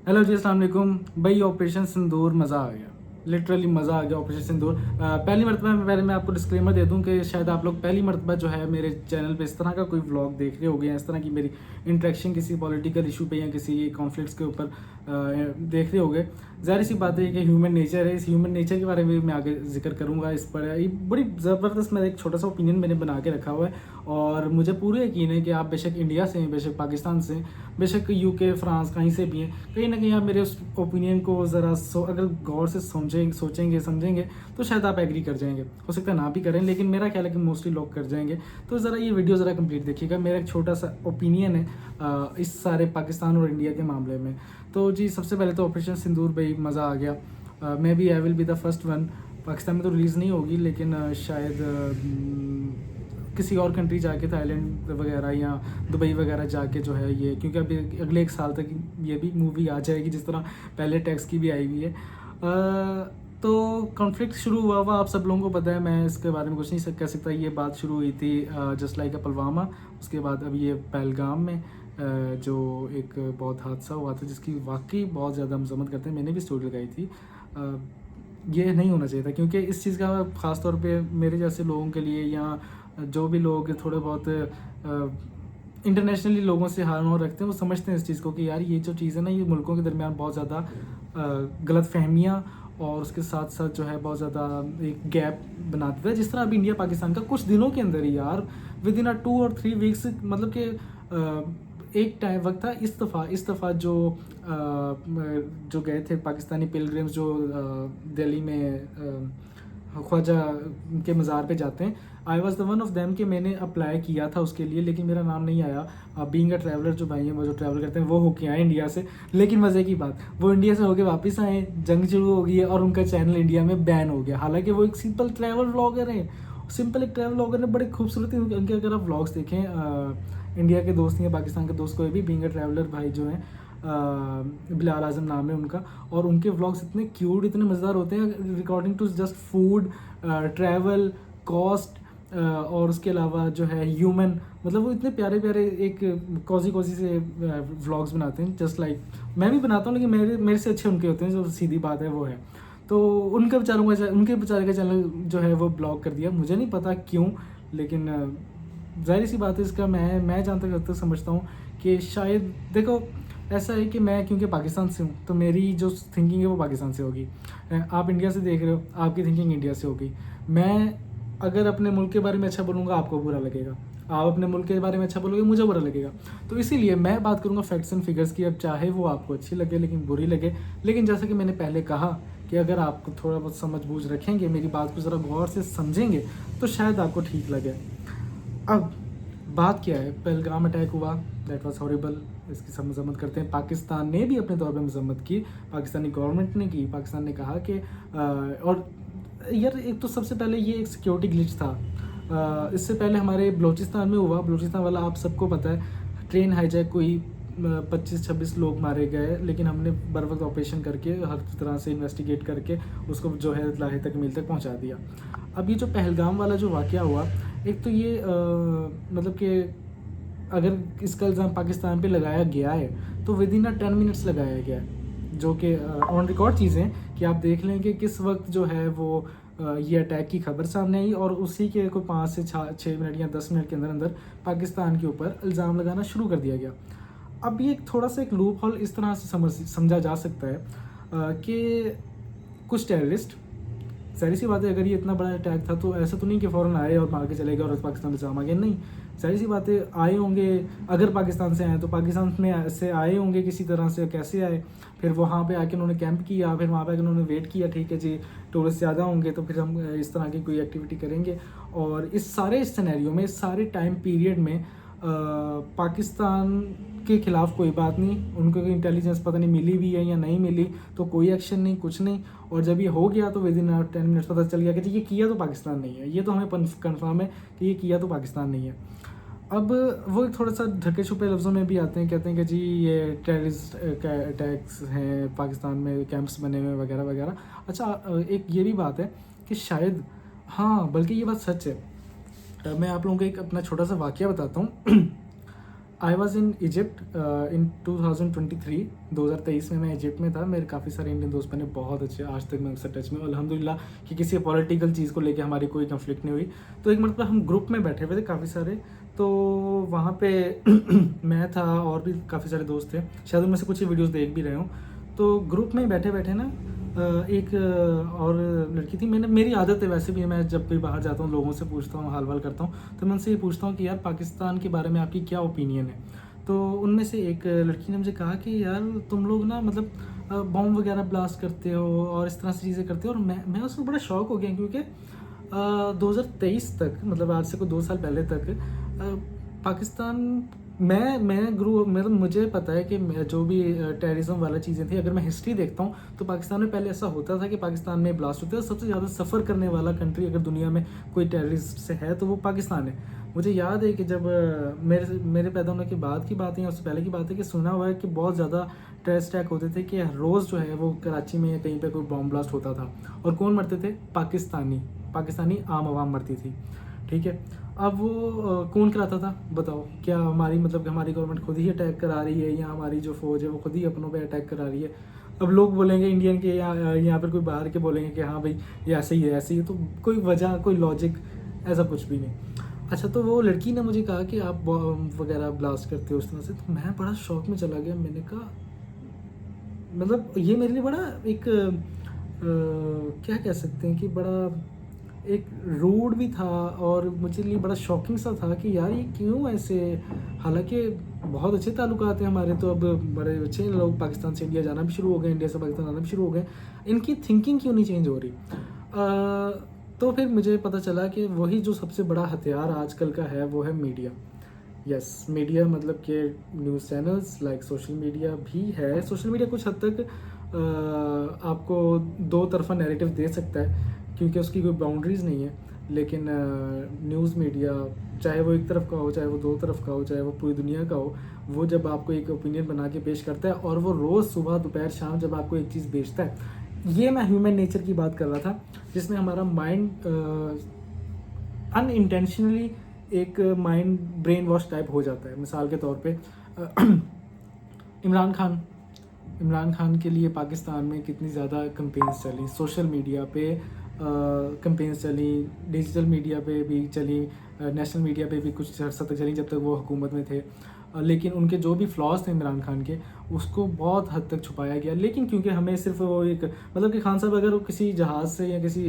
Hello जी, अस्सलाम वालेकुम भाई। ऑपरेशन सिंदूर मज़ा आ गया, लिटरली मज़ा आ गया ऑपरेशन सिंदूर। पहली मरतबा में पहले मैं आपको डिस्क्लेमर दे दूं कि शायद आप लोग पहली मरतबा जो है मेरे चैनल पे इस तरह का कोई व्लॉग देख रहे होगे या इस तरह की मेरी इंटरेक्शन किसी पॉलिटिकल इशू पे या किसी कॉन्फ्लिक्ट्स के ऊपर देख रहे होगे। ज़ाहिर सी बात है कि ह्यूमन नेचर है, इस ह्यूमन नेचर के बारे में मैं आगे जिक्र करूँगा। इस पर ये बड़ी ज़बरदस्त मैं एक छोटा सा ओपिनियन मैंने बना के रखा हुआ है और मुझे पूरा यकीन है कि आप बेशक इंडिया से हैं, बेशक पाकिस्तान से हैं, बेशक यूके फ्रांस कहीं से भी हैं, कहीं ना कहीं आप मेरे उस ओपिनियन को ज़रा अगर गौर से सोचेंगे समझेंगे तो शायद आप एग्री कर जाएंगे। हो सकता है ना भी करें, लेकिन मेरा ख्याल है कि मोस्टली लोग कर जाएंगे। तो ज़रा ये वीडियो ज़रा कंप्लीट देखिएगा। मेरा एक छोटा सा ओपिनियन है इस सारे पाकिस्तान और इंडिया के मामले में। तो जी, सबसे पहले तो ऑपरेशन सिंदूर भाई मज़ा आ गया। Maybe I will be the first one. Pakistan में तो रिलीज़ नहीं होगी, लेकिन शायद किसी और कंट्री जाके, थाईलैंड वगैरह या दुबई वगैरह जाके जो है ये, क्योंकि अभी अगले 1 साल तक ये भी मूवी आ जाएगी जिस तरह पहले टैक्स की भी आई हुई है। तो कॉन्फ्लिक्ट शुरू हुआ आप सब लोगों को पता है, मैं इसके बारे में कुछ नहीं कह सकता। ये बात शुरू हुई थी जस्ट लाइक पुलवामा। उसके बाद अभी ये पहलगाम में जो एक बहुत हादसा हुआ था जिसकी वाकई बहुत ज़्यादा मजम्मत करते हैं, मैंने भी स्टोरी लगाई थी। ये नहीं होना चाहिए था, क्योंकि इस चीज़ का ख़ास तौर पे मेरे जैसे लोगों के लिए या जो भी लोग थोड़े बहुत इंटरनेशनली लोगों से हाल हो रखते हैं, वो समझते हैं इस चीज़ को कि यार ये जो चीज़ है ना, ये मुल्कों के दरमियान बहुत ज़्यादा गलत फहमियाँ और उसके साथ साथ जो है बहुत ज़्यादा एक गैप बना देता है। जिस तरह अभी इंडिया पाकिस्तान का कुछ दिनों के अंदर ही यार, विद इन 2 और 3 वीक्स, मतलब कि एक टाइम वक्त था इस दफ़ा जो गए थे पाकिस्तानी पिलग्रिम्स जो दिल्ली में ख्वाजा के मज़ार पे जाते हैं। I was the one of them कि मैंने अप्लाई किया था उसके लिए, लेकिन मेरा नाम नहीं आया। बीइंग अ ट्रैवलर, जो भाई हैं वो जो ट्रैवल करते हैं वो होके आए इंडिया से। लेकिन मज़े की बात, वो इंडिया से होके वापस आए, जंग शुरू हो गई है और उनका चैनल इंडिया में बैन हो गया। हालांकि वो एक सिंपल ट्रैवल व्लॉगर हैं, सिंपल एक ट्रैवल व्लॉगर ने, बड़े खूबसूरत उनके अगर आप व्लॉग्स देखें, इंडिया के दोस्त या पाकिस्तान के दोस्त कोई भी, बीइंग अ ट्रैवलर भाई जो हैं, बिलाल आज़म नाम है उनका, और उनके व्लॉग्स इतने क्यूट, इतने मज़ेदार होते हैं recording to just food, travel, cost और उसके अलावा जो है ह्यूमन, मतलब वो इतने प्यारे प्यारे एक कॉजी से व्लॉग्स बनाते हैं। जस्ट लाइक मैं भी बनाता हूँ, लेकिन मेरे मेरे से अच्छे उनके होते हैं, जो सीधी बात है वो है। तो उनके बेचारे का चैनल जो है वो ब्लॉक कर दिया, मुझे नहीं पता क्यों, लेकिन ज़ाहिर सी बात है इसका मैं जहाँ तक समझता हूँ कि शायद देखो, ऐसा है कि मैं क्योंकि पाकिस्तान से हूँ तो मेरी जो थिंकिंग है वो पाकिस्तान से होगी। आप इंडिया से देख रहे हो, आपकी थिंकिंग इंडिया से होगी। मैं अगर अपने मुल्क के बारे में अच्छा बोलूँगा आपको बुरा लगेगा, आप अपने मुल्क के बारे में अच्छा बोलोगे मुझे बुरा लगेगा। तो इसीलिए मैं बात करूँगा फैक्ट्स एंड फिगर्स की। अब चाहे वो आपको अच्छी लगे लेकिन बुरी लगे, लेकिन जैसा कि मैंने पहले कहा कि अगर आप थोड़ा बहुत समझ बूझ रखेंगे, मेरी बात को ज़रा गौर से समझेंगे, तो शायद आपको ठीक लगे। अब बात क्या है, पहलगाम अटैक हुआ, दैट वाज हॉरिबल, इसकी सब मजम्मत करते हैं। पाकिस्तान ने भी अपने तौर पे मजम्मत की, पाकिस्तानी गवर्नमेंट ने की। पाकिस्तान ने कहा कि और यार एक तो सबसे पहले ये एक सिक्योरिटी ग्लिच था। इससे पहले हमारे बलूचिस्तान में हुआ, बलूचिस्तान वाला आप सबको पता है, ट्रेन हाईजैक हुई, 25-26 लोग मारे गए, लेकिन हमने बर वक्त ऑपरेशन करके हर तरह से इन्वेस्टिगेट करके उसको जो है लाहे तकमील तक पहुंचा दिया। अब ये जो पहलगाम वाला जो वाक़या हुआ, एक तो ये मतलब कि अगर इसका इल्ज़ाम पाकिस्तान पे लगाया गया है तो विद इन 10 मिनट्स लगाया गया है, जो कि ऑन रिकॉर्ड चीज़ें कि आप देख लें कि किस वक्त जो है वो ये अटैक की खबर सामने आई और उसी के कोई 5 से 6 मिनट या 10 मिनट के अंदर अंदर पाकिस्तान के ऊपर इल्ज़ाम लगाना शुरू कर दिया गया। अब ये थोड़ा सा एक लूप होल इस तरह से समझा जा सकता है कि कुछ टेररिस्ट, ज़ाहिर सी बात है अगर ये इतना बड़ा अटैक था तो ऐसा तो नहीं कि फ़ौरन आए और मार के चले गए और पाकिस्तान में इल्ज़ाम आ गया, नहीं। ज़ाहिर सी बात है आए होंगे, अगर पाकिस्तान से आए तो पाकिस्तान में से आए होंगे किसी तरह से, कैसे आए, फिर वहाँ पे आके उन्होंने कैंप किया, फिर वहाँ पे आके उन्होंने वेट किया, ठीक है जी टूरिस्ट ज़्यादा होंगे तो फिर हम इस तरह की कोई एक्टिविटी करेंगे। और इस सारे सिनेरियो में, इस सारे टाइम पीरियड में पाकिस्तान के ख़िलाफ़ कोई बात नहीं, उनको इंटेलिजेंस पता नहीं मिली भी है या नहीं मिली, तो कोई एक्शन नहीं, कुछ नहीं। और जब ये हो गया तो विद इन 10 मिनट्स पता चल गया कि ये किया तो पाकिस्तान नहीं है, ये तो हमें कन्फर्म है कि ये किया तो पाकिस्तान नहीं है। अब वो थोड़ा सा ढके छुपे लफ्ज़ों में भी आते हैं, कहते हैं कि जी ये टेररिस्ट अटैक्स हैं, पाकिस्तान में कैंप्स बने हुए वगैरह वगैरह। अच्छा, एक ये भी बात है कि शायद, हाँ बल्कि ये बात सच है। मैं आप लोगों को एक अपना छोटा सा वाक़या बताता हूँ। आई वॉज इन इजिप्ट इन 2023 में मैं इजिप्ट में था। मेरे काफ़ी सारे इंडियन दोस्त बने, बहुत अच्छे, आज तक मैं उनसे टच में हूँ अल्हम्दुलिल्लाह कि किसी पॉलिटिकल चीज़ को लेके हमारी कोई कंफ्लिक्ट नहीं हुई। तो एक मतलब हम ग्रुप में बैठे हुए थे काफ़ी सारे, तो वहाँ पे मैं था और भी काफ़ी सारे दोस्त थे, शायद उनमें से कुछ ही वीडियोस देख भी रहे हूँ। तो ग्रुप में बैठे बैठे ना एक और लड़की थी। मेरी आदत है वैसे भी, मैं जब भी बाहर जाता हूँ लोगों से पूछता हूँ, हाल वाल करता हूँ, तो मैं उनसे ये पूछता हूँ कि यार पाकिस्तान के बारे में आपकी क्या ओपिनियन है। तो उनमें से एक लड़की ने मुझे कहा कि यार तुम लोग ना मतलब बॉम्ब वगैरह ब्लास्ट करते हो और इस तरह से चीज़ें करते हो, और मैं उसको बड़ा शौक हो गया क्योंकि 2023 तक, मतलब आज से कोई 2 साल पहले तक पाकिस्तान, मैं ग्रू मतलब मुझे पता है कि जो भी टेररिज्म वाला चीज़ें थी, अगर मैं हिस्ट्री देखता हूँ तो पाकिस्तान में पहले ऐसा होता था कि पाकिस्तान में ब्लास्ट होते थे। सबसे ज़्यादा सफ़र करने वाला कंट्री अगर दुनिया में कोई टेररिस्ट से है तो वो पाकिस्तान है। मुझे याद है कि जब मेरे पैदा होने के बाद की बात है या उससे पहले की बात है कि सुना हुआ है कि बहुत ज़्यादा टेररिस्ट अटैक होते थे, कि रोज़ जो है वो कराची में या कहीं पे कोई बॉम्ब ब्लास्ट होता था। और कौन मरते थे? पाकिस्तानी आम आवाम मरती थी। ठीक है, अब वो कौन कराता था बताओ? क्या हमारी मतलब कि हमारी गवर्नमेंट खुद ही अटैक करा रही है, या हमारी जो फौज है वो खुद ही अपनों पे अटैक करा रही है? अब लोग बोलेंगे इंडियन के, या यहाँ पर कोई बाहर के बोलेंगे कि हाँ भाई ये ऐसे ही है, ऐसे ही है, तो कोई वजह, कोई लॉजिक, ऐसा कुछ भी नहीं। अच्छा, तो वो लड़की ने मुझे कहा कि आप बॉम्ब वगैरह ब्लास्ट करते हो उस तरह से, तो मैं बड़ा शौक में चला गया। मैंने कहा मतलब ये मेरे लिए बड़ा एक क्या कह सकते हैं कि बड़ा एक रूड भी था, और मुझे लिए बड़ा शॉकिंग सा था कि यार ये क्यों ऐसे, हालांकि बहुत अच्छे ताल्लुकात हैं हमारे, तो अब बड़े अच्छे लोग पाकिस्तान से इंडिया जाना भी शुरू हो गए, इंडिया से पाकिस्तान आना भी शुरू हो गए, इनकी थिंकिंग क्यों नहीं चेंज हो रही? तो फिर मुझे पता चला कि वही जो सबसे बड़ा हथियार आजकल का है वो है मीडिया। यस, मीडिया मतलब कि news channels like social media भी है। सोशल मीडिया कुछ हद तक आपको दो तरफा नैरेटिव दे सकता है क्योंकि उसकी कोई बाउंड्रीज़ नहीं है, लेकिन न्यूज़ मीडिया चाहे वो एक तरफ का हो, चाहे वो दो तरफ का हो, चाहे वो पूरी दुनिया का हो, वो जब आपको एक ओपिनियन बना के पेश करता है, और वो रोज़ सुबह दोपहर शाम जब आपको एक चीज़ बेचता है, ये मैं ह्यूमन नेचर की बात कर रहा था, जिसमें हमारा माइंड अनइंटेंशनली एक माइंड ब्रेन वॉश टाइप हो जाता है। मिसाल के तौर पे इमरान खान के लिए पाकिस्तान में कितनी ज़्यादा कंपेन्स चली, सोशल मीडिया पे कंपेन्स चली, डिजिटल मीडिया पे भी चली, नेशनल मीडिया पे भी कुछ अर्सा तक चली जब तक वो हुकूमत में थे। लेकिन उनके जो भी फ्लॉज थे इमरान खान के, उसको बहुत हद तक छुपाया गया। लेकिन क्योंकि हमें सिर्फ वो एक मतलब कि खान साहब अगर वो किसी जहाज़ से या किसी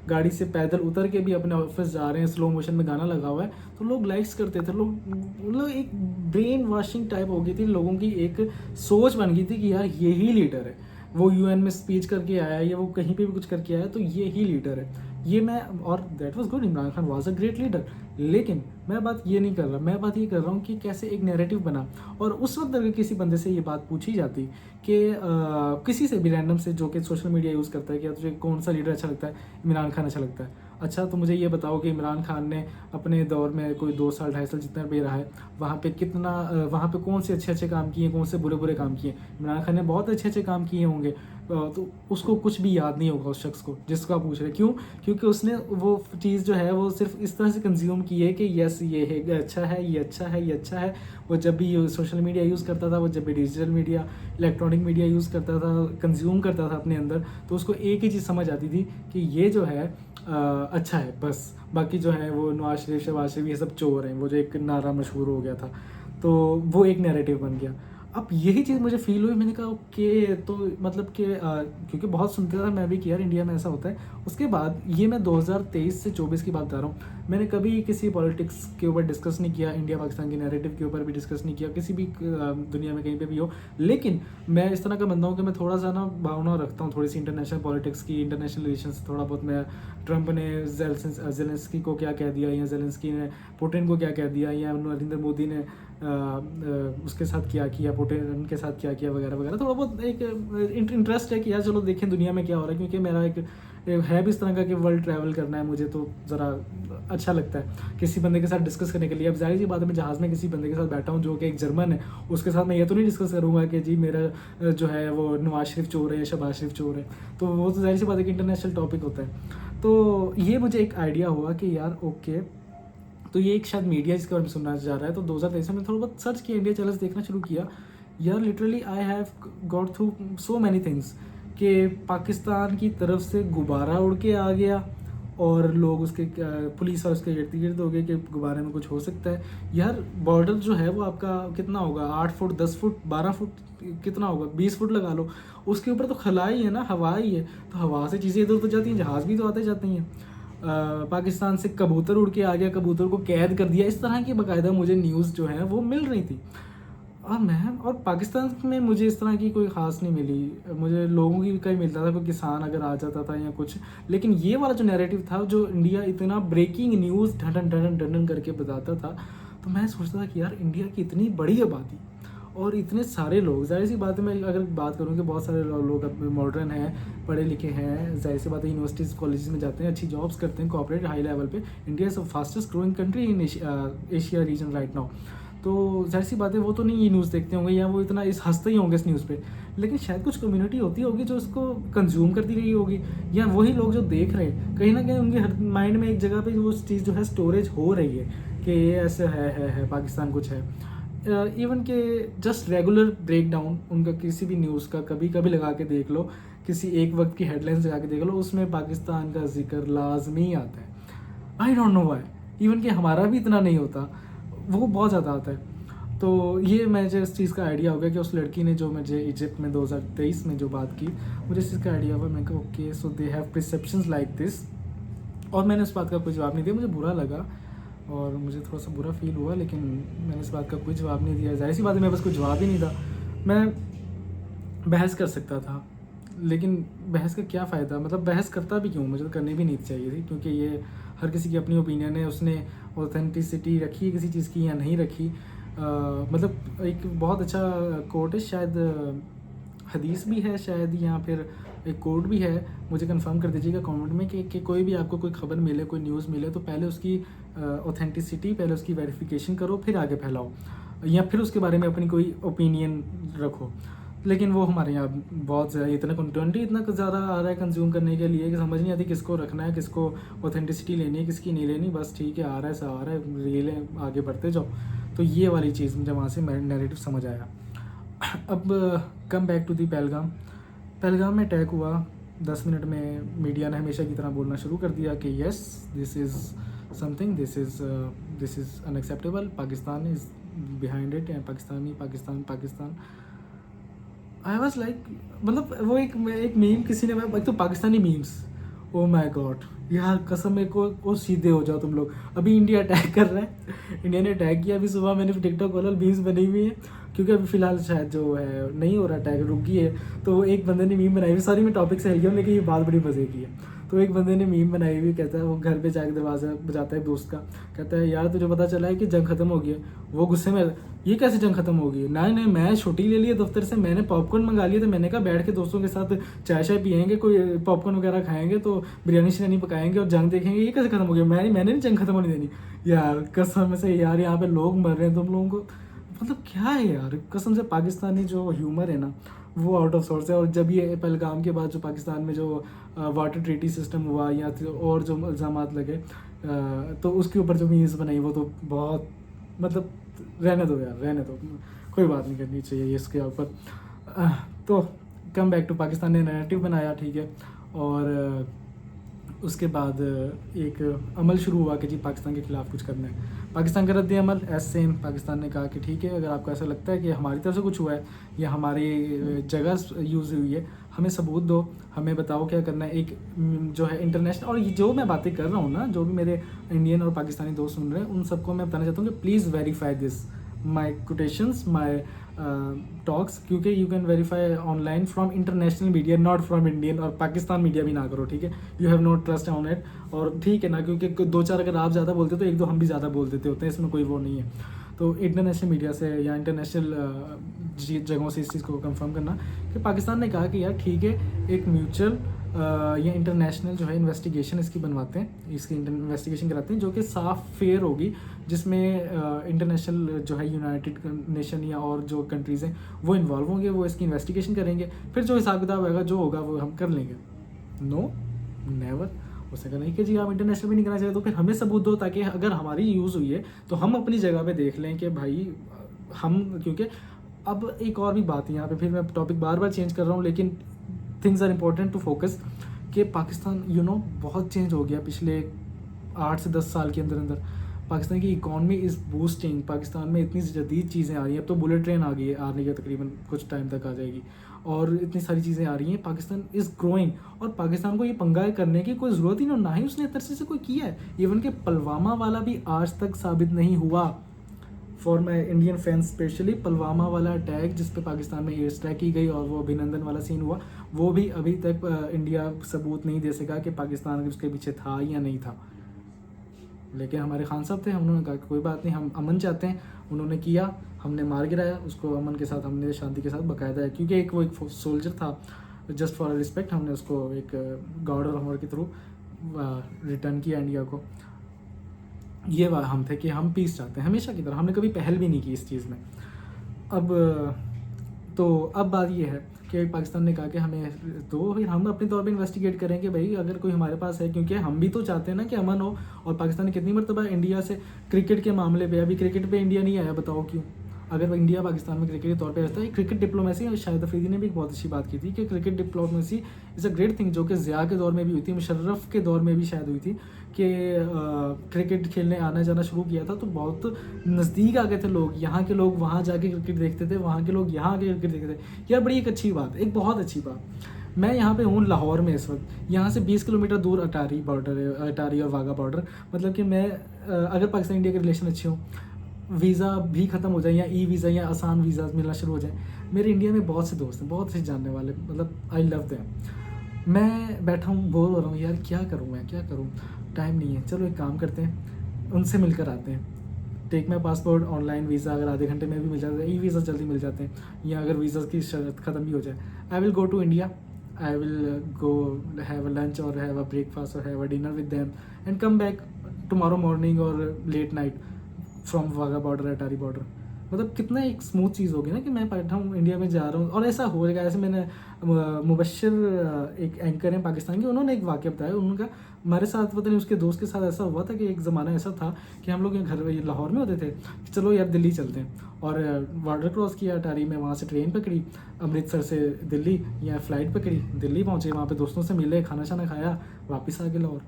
गाड़ी से पैदल उतर के भी अपने ऑफिस जा रहे हैं, स्लो मोशन में गाना लगा हुआ है, तो लोग लाइक्स करते थे। लोग मतलब एक ब्रेन वॉशिंग टाइप हो गई थी, लोगों की एक सोच बन गई थी कि यार यही लीडर है, वो यूएन में स्पीच करके आया या वो कहीं पे भी कुछ करके आया तो ये ही लीडर है। ये मैं, और that was good, Imran Khan was a great leader. लेकिन मैं बात ये नहीं कर रहा, मैं बात ये कर रहा हूँ कि कैसे एक नैरेटिव बना। और उस वक्त अगर किसी बंदे से ये बात पूछी जाती कि किसी से भी रैंडम से जो कि सोशल मीडिया यूज़ करता है कि तुझे कौन सा लीडर अच्छा लगता है, इमरान खान अच्छा लगता है। अच्छा, तो मुझे ये बताओ कि इमरान खान ने अपने दौर में कोई 2 साल 2.5 साल जितना भी रहा है, वहाँ पे कितना वहाँ पे कौन से अच्छे अच्छे काम किए, कौन से बुरे बुरे काम किए? इमरान खान ने बहुत अच्छे अच्छे काम किए होंगे, तो उसको कुछ भी याद नहीं होगा उस शख्स को जिसको आप पूछ रहे हैं। क्यों? क्योंकि उसने वो चीज़ जो है वो सिर्फ इस तरह से कंज्यूम की है कि यस ये है, अच्छा है, ये अच्छा है, ये अच्छा है। वो जब भी सोशल मीडिया यूज़ करता था, वो जब भी digital media, electronic media use करता था, कंज्यूम करता था अपने अंदर, तो उसको एक ही चीज़ समझ आती थी कि ये जो है अच्छा है बस। बाकी जो है वो नवाज शरीफ, शहबाज शरीफ, ये सब चोर हैं, वो जो एक नारा मशहूर हो गया था, तो वो एक नैरेटिव बन गया। अब यही चीज़ मुझे फील हुई, मैंने कहा ओके, तो मतलब कि क्योंकि बहुत सुनता था मैं भी कि यार इंडिया में ऐसा होता है। उसके बाद ये मैं 2023 से 24 की बात बता रहा हूँ, मैंने कभी किसी पॉलिटिक्स के ऊपर डिस्कस नहीं किया, इंडिया पाकिस्तान के नैरेटिव के ऊपर भी डिस्कस नहीं किया, किसी भी दुनिया में कहीं पे भी हो। लेकिन मैं इस तरह का बंदा हूँ कि मैं थोड़ा सा ना भावना रखता हूँ थोड़ी सी इंटरनेशनल पॉलिटिक्स की, इंटरनेशनल रिलेशन थोड़ा बहुत। मैं ट्रंप ने जेलेंस्की को क्या कह दिया, या जेलेंस्की ने पुतिन को क्या कह दिया, या नरेंद्र मोदी ने उसके साथ क्या किया, पुतिन के साथ क्या किया, वगैरह वगैरह, थोड़ा बहुत एक इंटरेस्ट है कि यार चलो देखें दुनिया में क्या हो रहा है। क्योंकि मेरा एक है भी इस तरह का कि वर्ल्ड ट्रैवल करना है मुझे, तो ज़रा अच्छा लगता है किसी बंदे के साथ डिस्कस करने के लिए। अब जाहिर सी बात है, मैं जहाज़ में किसी बंदे के साथ बैठा हूँ जो कि एक जर्मन है, उसके साथ मैं ये तो नहीं डिस्कस करूँगा कि जी मेरा जो है वो नवाज शरीफ चोर है या शहबाज शरीफ चोर है। तो वो तो जाहिर सी बात है कि इंटरनेशनल टॉपिक होता है। तो ये मुझे एक आइडिया हुआ कि यार ओके, तो ये एक शायद मीडिया जिसके बारे में सुनना चाह रहा है। तो 2023 में थोड़ा बहुत सर्च किया, इंडिया चैनल्स देखना शुरू किया। यार literally I have got through so many things कि पाकिस्तान की तरफ से गुब्बारा उड़ के आ गया और लोग उसके पुलिस और उसके इर्द गिर्द हो गए कि गुब्बारे में कुछ हो सकता है। यार बॉर्डर जो है वो आपका कितना होगा, 8 फुट, 10 फुट, 12 फुट, कितना होगा, 20 फुट लगा लो, उसके ऊपर तो खला ही है ना, हवा ही है। तो हवा से चीज़ें इधर तो जाती हैं, जहाज़ भी तो आते जाते हैं। पाकिस्तान से कबूतर उड़ के आ गया, कबूतर को कैद कर दिया, इस तरह की बाकायदा मुझे न्यूज़ जो है वो मिल रही थी। और पाकिस्तान में मुझे इस तरह की कोई ख़ास नहीं मिली। मुझे लोगों की कहीं मिलता था, कोई किसान अगर आ जाता था या कुछ, लेकिन ये वाला जो नैरेटिव था, जो इंडिया इतना ब्रेकिंग न्यूज़ ढन ढन ढन करके बताता था, तो मैं सोचता था कि यार इंडिया की इतनी बड़ी आबादी और इतने सारे लोग, जाहिर सी बात है, मैं अगर बात करूँ कि बहुत सारे लोग अब मॉडर्न हैं, पढ़े लिखे हैं, जाहिर सी बात है, यूनिवर्सिटीज़ कॉलेजेस में जाते हैं, अच्छी जॉब्स करते हैं, कॉर्पोरेट हाई लेवल पे। India is the fastest growing country in Asia region right now. तो जाहिर सी बात है वो तो नहीं ये न्यूज़ देखते होंगे या वो इतना इस हंसते ही होंगे इस न्यूज़ पे, लेकिन शायद कुछ कम्युनिटी होती होगी जो इसको कंज्यूम करती रही होगी, या वही लोग जो देख रहे हैं कहीं ना कहीं उनके माइंड में एक जगह पे वो चीज़ जो है स्टोरेज हो रही है कि ये ऐसे है पाकिस्तान कुछ है। इवन के जस्ट रेगुलर ब्रेक डाउन उनका किसी भी न्यूज़ का कभी कभी लगा के देख लो, किसी एक वक्त की हेडलाइंस लगा के देख लो, उसमें पाकिस्तान का जिक्र लाजमी आता है। आई डोंट नो व्हाई, इवन कि हमारा भी इतना नहीं होता, वो बहुत ज़्यादा आता है। तो ये मुझे इस चीज़ का आइडिया हो गया कि उस लड़की ने जो मुझे इजिप्ट में 2023 में जो बात की, मुझे इस चीज़ का आइडिया हुआ। मैं कहा okay, so they have perceptions like this. और मैंने उस बात का कोई जवाब नहीं दिया, मुझे बुरा लगा और मुझे थोड़ा सा बुरा फील हुआ, लेकिन मैंने इस बात का कोई जवाब नहीं दिया। जाहिर सी बात है, मेरे पास कोई जवाब ही नहीं था। मैं बहस कर सकता था, लेकिन बहस का क्या फ़ायदा, मतलब बहस करता भी क्यों, मुझे तो करनी भी नहीं चाहिए थी, क्योंकि ये हर किसी की अपनी ओपिनियन है, उसने ऑथेंटिसिटी रखी है किसी चीज़ की या नहीं रखी। मतलब एक बहुत अच्छा कोट है, शायद हदीस भी है शायद, या फिर एक कोट भी है, मुझे कंफर्म कर दीजिएगा कमेंट में कि कोई भी आपको कोई खबर मिले, कोई न्यूज़ मिले, तो पहले उसकी ऑथेंटिसिटी, पहले उसकी वेरिफिकेशन करो, फिर आगे फैलाओ, या फिर उसके बारे में अपनी कोई ओपिनियन रखो। लेकिन वो हमारे यहाँ बहुत ज़्यादा इतना कंटेंट ही इतना ज़्यादा आ रहा है कंज्यूम करने के लिए कि समझ नहीं आती किसको रखना है, किसको ऑथेंटिसिटी लेनी है, किसकी नहीं लेनी। बस ठीक है, आ रहा है सब आ रहा है, रील है, आगे बढ़ते जाओ। तो ये वाली चीज़ मुझे वहाँ से नैरेटिव समझ आया। अब come back to the Pahalgam में अटैक हुआ। 10 मिनट में मीडिया ने हमेशा की तरह बोलना शुरू कर दिया कि yes, this is something, this is unacceptable, Pakistan is behind it, and Pakistan. I was like, मतलब वो एक मीम किसी ने, एक तो पाकिस्तानी मीम्स, ओ माई गॉड यार, कसम मेरे को, वो सीधे हो जाओ तुम लोग। अभी इंडिया अटैक कर रहा है, इंडिया ने अटैक किया, अभी सुबह मैंने टिकटॉक वाला मीम्स बनी हुई है, क्योंकि अभी फिलहाल शायद जो है नहीं हो रहा अटैक, रुक गई है। तो एक बंदे ने मीम बनाई हुई, सॉरी मैं टॉपिक से हिल गया, लेकिन ये बात बड़ी मज़े की है। तो एक बंदे ने मीम बनाई हुई, कहता है वो घर पे जाके दरवाज़ा बजाता है दोस्त का, कहता है यार तुझे पता चला है कि जंग ख़त्म हो गई है। वो गुस्से में, ये कैसे जंग ख़त्म हो गई है, नहीं मैं छुट्टी ले ली है दफ्तर से, मैंने पॉपकॉर्न मंगा लिया, तो मैंने कहा बैठ के दोस्तों के साथ चाय शाय पियेंगे, कोई पॉपकॉर्न वगैरह खाएंगे, तो बिरयानी शिरयानी पकाएंगे और जंग देखेंगे, ये कैसे ख़त्म हो गया, मैंने नहीं जंग ख़त्म होने देनी। यार कसम से यार, यहाँ पे लोग मर रहे हैं, तुम लोगों को मतलब क्या है यार, कसम से पाकिस्तानी जो ह्यूमर है ना, वो आउट ऑफ सोर्स है। और जब ये पहलगाम के बाद जो पाकिस्तान में जो वाटर ट्रीटी सिस्टम हुआ या और जो इल्ज़ामात लगे, तो उसके ऊपर जो मीम्स बनाई वो तो बहुत, मतलब रहने दो यार, रहने दो, कोई बात नहीं करनी चाहिए इसके ऊपर। तो कम बैक टू पाकिस्तान ने नैरेटिव बनाया, ठीक है, और उसके बाद एक अमल शुरू हुआ कि जी पाकिस्तान के ख़िलाफ़ कुछ करना है। पाकिस्तान का रद्द अमल एज सेम, पाकिस्तान ने कहा कि ठीक है, अगर आपको ऐसा लगता है कि हमारी तरफ से कुछ हुआ है या हमारी जगह यूज़ हुई है, हमें सबूत दो, हमें बताओ क्या करना है। एक जो है इंटरनेशनल, और ये जो मैं बातें कर रहा हूँ ना, जो भी मेरे इंडियन और पाकिस्तानी दोस्त सुन रहे हैं, उन सबको मैं बताना चाहता हूँ कि please verify this my quotations, my talks, क्योंकि you can verify online from international media, not from Indian और पाकिस्तान मीडिया भी ना करो, ठीक है। You have no trust on it, और ठीक है ना, क्योंकि दो चार अगर आप ज़्यादा बोलते तो एक दो हम भी ज़्यादा बोल देते होते हैं, इसमें कोई वो नहीं है। तो इंटरनेशनल मीडिया से या इंटरनेशनल जगहों से इस चीज़ को कंफर्म करना कि पाकिस्तान ने कहा कि यार ठीक है, एक म्यूचुअल या इंटरनेशनल जो है इन्वेस्टिगेशन इसकी बनवाते हैं, इसकी इन्वेस्टिगेशन कराते हैं जो कि साफ फेयर होगी, जिसमें इंटरनेशनल जो है यूनाइटेड नेशन या और जो कंट्रीज़ हैं वो इन्वॉल्व होंगे, वो इसकी इन्वेस्टिगेशन करेंगे, फिर जो हिसाब किताब होगा जो होगा वो हम कर लेंगे। No never. उसने कहा नहीं कि जी आप इंटरनेशनल भी नहीं करना चाहिए, तो फिर हमें सबूत दो ताकि अगर हमारी यूज़ हुई है तो हम अपनी जगह पे देख लें कि भाई हम, क्योंकि अब एक और भी बात है यहाँ पे, फिर मैं टॉपिक बार बार चेंज कर रहा हूँ लेकिन things are important to focus, कि पाकिस्तान बहुत चेंज हो गया पिछले 8 से 10 साल के अंदर अंदर। पाकिस्तान की इकॉनमी इज़ बूस्टिंग, पाकिस्तान में इतनी जदीद चीज़ें आ रही हैं, अब तो बुलेट ट्रेन आ गई है, आने के तकरीबन कुछ टाइम तक आ जाएगी, और इतनी सारी चीज़ें आ रही हैं। पाकिस्तान इज़ ग्रोइंग, और पाकिस्तान को ये पंगा करने की कोई ज़रूरत ही नहीं, ना ही उसने तरसे से कोई किया है। इवन के पुलवामा वाला भी आज तक साबित नहीं हुआ। For my Indian fans specially, Pulwama वाला अटैक जिस पे पाकिस्तान में एयर स्ट्राइक की गई और वो अभिनंदन वाला सीन हुआ, वो भी अभी तक इंडिया सबूत नहीं दे सका कि पाकिस्तान उसके पीछे था या नहीं था। लेकिन हमारे खान साहब थे, उन्होंने कहा कि कोई बात नहीं, हम अमन चाहते हैं, उन्होंने किया, हमने मार गिराया उसको अमन के साथ, हमने शांति के साथ बाकायदा है, क्योंकि वो एक सोल्जर था, जस्ट फॉर रिस्पेक्ट हमने उसको एक गॉड और ऑनर के थ्रू रिटर्न किया इंडिया को। ये हम थे कि हम पीस चाहते हैं हमेशा की तरह, हमने कभी पहल भी नहीं की इस चीज़ में। अब बात ये है कि पाकिस्तान ने कहा कि हमें तो फिर हम अपने तौर पे इन्वेस्टिगेट करेंगे भाई, अगर कोई हमारे पास है, क्योंकि हम भी तो चाहते हैं ना कि अमन हो। और पाकिस्तान ने कितनी मरतबा इंडिया से क्रिकेट के मामले पे, अभी क्रिकेट पे इंडिया नहीं आया, बताओ क्यों? अगर इंडिया पाकिस्तान में क्रिकेट के तौर पे रहता है, क्रिकेट डिप्लोमेसी, और शाहिद अफरीदी ने भी एक बहुत अच्छी बात की थी कि cricket diplomacy is a great thing, जो कि ज़िया के दौर में भी हुई थी, मुशर्रफ के दौर में भी शायद हुई थी, कि क्रिकेट खेलने आना जाना शुरू किया था तो बहुत नज़दीक आ गए थे लोग, यहाँ के लोग वहाँ जाके क्रिकेट देखते थे, वहाँ के लोग यहाँ आके क्रिकेट देखते थे। यार बड़ी एक अच्छी बात, एक बहुत अच्छी बात। मैं यहाँ पे हूँ लाहौर में इस वक्त, यहाँ से 20 किलोमीटर दूर अटारी बॉर्डर है, अटारी और वाघा बॉर्डर। मतलब कि मैं अगर पाकिस्तान इंडिया के रिलेशन अच्छे हों, वीज़ा भी ख़त्म हो जाए या ई वीज़ा या आसान वीज़ा मिलना शुरू हो जाए, मेरे इंडिया में बहुत से दोस्त हैं, बहुत से जानने वाले, मतलब आई लव देम। मैं बैठा हूँ, बोर हो रहा हूँ, यार क्या करूँ, मैं क्या करूँ, टाइम नहीं है, चलो एक काम करते हैं, उनसे मिलकर आते हैं। Take my passport, online visa अगर आधे घंटे में भी मिल जाता है, ई वीज़ा जल्दी मिल जाते हैं, या अगर वीज़ा की शर्त ख़त्म भी हो जाए, I will go to India, I will go have a lunch और हैव अ ब्रेकफास्ट और have a dinner with them and come back tomorrow morning और late night from Wagah border, Attari border. मतलब कितना एक स्मूथ चीज़ होगी ना कि मैं बैठा हूँ इंडिया में जा रहा हूँ और ऐसा हो जाएगा। ऐसे मैंने मुबश्शिर एक एंकर हैं पाकिस्तान के, उन्होंने एक वाक़या बताया, उनका हमारे साथ पता नहीं उसके दोस्त के साथ ऐसा हुआ था कि एक ज़माना ऐसा था कि हम लोग घर लाहौर में होते थे कि चलो यार दिल्ली चलते हैं, और बॉर्डर क्रॉस किया अटारी में, वहाँ से ट्रेन पकड़ी, अमृतसर से दिल्ली या फ़्लाइट पकड़ी, दिल्ली पहुँचे, वहाँ पे दोस्तों से मिले, खाना शाना खाया, वापस आ गए लाहौर।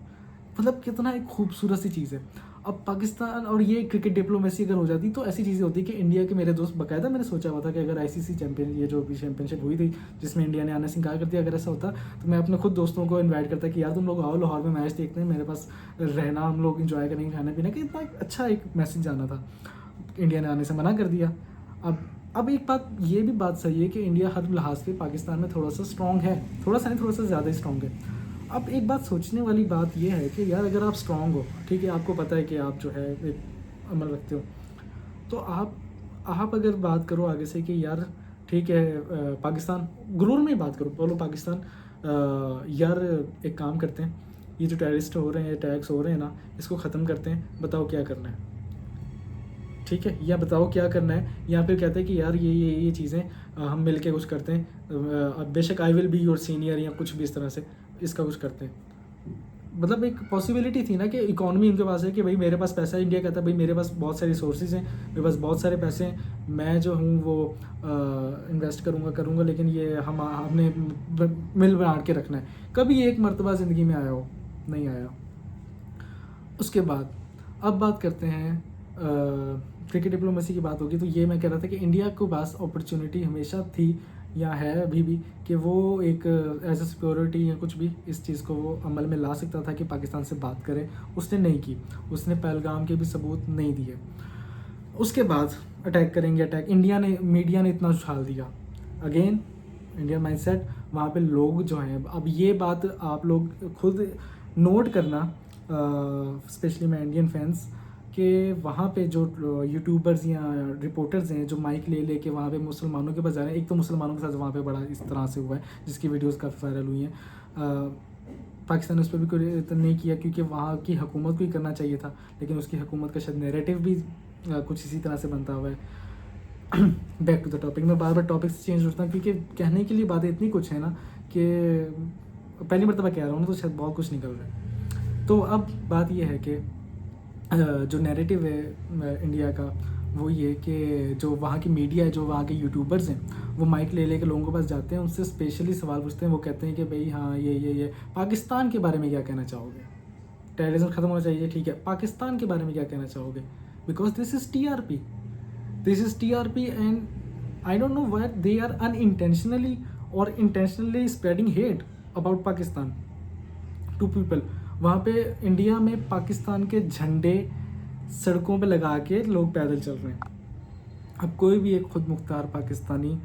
मतलब कितना एक खूबसूरत सी चीज़ है। अब पाकिस्तान और ये क्रिकेट डिप्लोमेसी अगर हो जाती तो ऐसी चीज़ें होती कि इंडिया के मेरे दोस्त, बाकायदा मैंने सोचा हुआ था कि अगर आईसीसी चैंपियन, ये जो भी चैंपियनशिप हुई थी जिसमें इंडिया ने आने से इनकार कर दिया, अगर ऐसा होता तो मैं अपने खुद दोस्तों को इन्वाइट करता कि यार तुम लोग आओ लाहौर में मैच देखते हैं, मेरे पास रहना, हम लोग इंजॉय करेंगे, खाने पीने का। इतना अच्छा एक मैसेज जाना था, इंडिया ने आने से मना कर दिया। अब एक बात, ये भी बात सही है कि इंडिया हर लिहाज से पाकिस्तान में थोड़ा सा स्ट्रॉन्ग है, थोड़ा सा नहीं, थोड़ा सा ज़्यादा ही स्ट्रॉन्ग है। अब एक बात सोचने वाली बात यह है कि यार अगर आप स्ट्रॉन्ग हो, ठीक है, आपको पता है कि आप जो है एक अमल रखते हो, तो आप अगर बात करो आगे से कि यार ठीक है, पाकिस्तान गुरूर में ही बात करो, बोलो पाकिस्तान यार एक काम करते हैं, ये जो टेररिस्ट हो रहे हैं, अटैक्स हो रहे हैं ना, इसको ख़त्म करते हैं, बताओ क्या करना है, ठीक है, या बताओ क्या करना है, या फिर कहते हैं कि यार ये चीज़ें हम मिल के कुछ करते हैं, बेशक आई विल बी योर सीनियर या कुछ भी इस तरह से इसका कुछ करते हैं। मतलब एक पॉसिबिलिटी थी ना कि इकॉनमी उनके पास है कि भाई मेरे पास पैसा है, इंडिया कहता है भाई मेरे पास बहुत सारी रिसोर्सेज हैं, मेरे पास बहुत सारे पैसे हैं, मैं जो हूँ वो इन्वेस्ट करूँगा, लेकिन ये हमने मिल बांट के रखना है। कभी एक मरतबा ज़िंदगी में आया हो? नहीं आया। उसके बाद अब बात करते हैं क्रिकेट डिप्लोमेसी की बात होगी, तो ये मैं कह रहा था कि इंडिया को पास अपॉर्चुनिटी हमेशा थी या है अभी भी कि वो एक एज ए सिक्योरिटी या कुछ भी इस चीज़ को वो अमल में ला सकता था कि पाकिस्तान से बात करें, उसने नहीं की, उसने पहलगाम के भी सबूत नहीं दिए। उसके बाद अटैक करेंगे, अटैक मीडिया ने इतना उछाल दिया, अगेन इंडियन माइंडसेट, वहाँ पे लोग जो हैं, अब ये बात आप लोग खुद नोट करना, स्पेशली मैं इंडियन फैंस, कि वहाँ पे जो यूट्यूबर्स या रिपोर्टर्स हैं जो माइक ले के वहाँ पे मुसलमानों के पास जा रहे हैं, एक तो मुसलमानों के साथ वहाँ पे बड़ा इस तरह से हुआ है जिसकी वीडियोस काफ़ी वायरल हुई हैं। पाकिस्तान ने उस पर भी कोई नहीं किया क्योंकि वहाँ की हुकूमत को ही करना चाहिए था, लेकिन उसकी हुकूमत का शायद नैरेटिव भी कुछ इसी तरह से बनता हुआ है। बैक टू द टॉपिक, मैं बार बार टॉपिक से चेंज होता हूँ क्योंकि कहने के लिए बातें इतनी कुछ है ना कि पहली मरतबा कह रहा हूँ तो शायद बहुत कुछ निकल रहा है। तो अब बात ये है कि जो नैरेटिव है इंडिया का वो ये कि जो वहाँ की मीडिया है, जो वहाँ के यूट्यूबर्स हैं, वो माइक ले के लोगों के पास जाते हैं, उनसे स्पेशली सवाल पूछते हैं। वो कहते हैं कि भाई हाँ ये पाकिस्तान के बारे में क्या कहना चाहोगे, टेररिज्म ख़त्म होना चाहिए, ठीक है, पाकिस्तान के बारे में क्या कहना चाहोगे, because this is TRP and I don't know why they are unintentionally और intentionally spreading hate about Pakistan to people. वहाँ पे इंडिया में पाकिस्तान के झंडे सड़कों पे लगा के लोग पैदल चल रहे हैं। अब कोई भी एक खुद मुख्तार पाकिस्तानी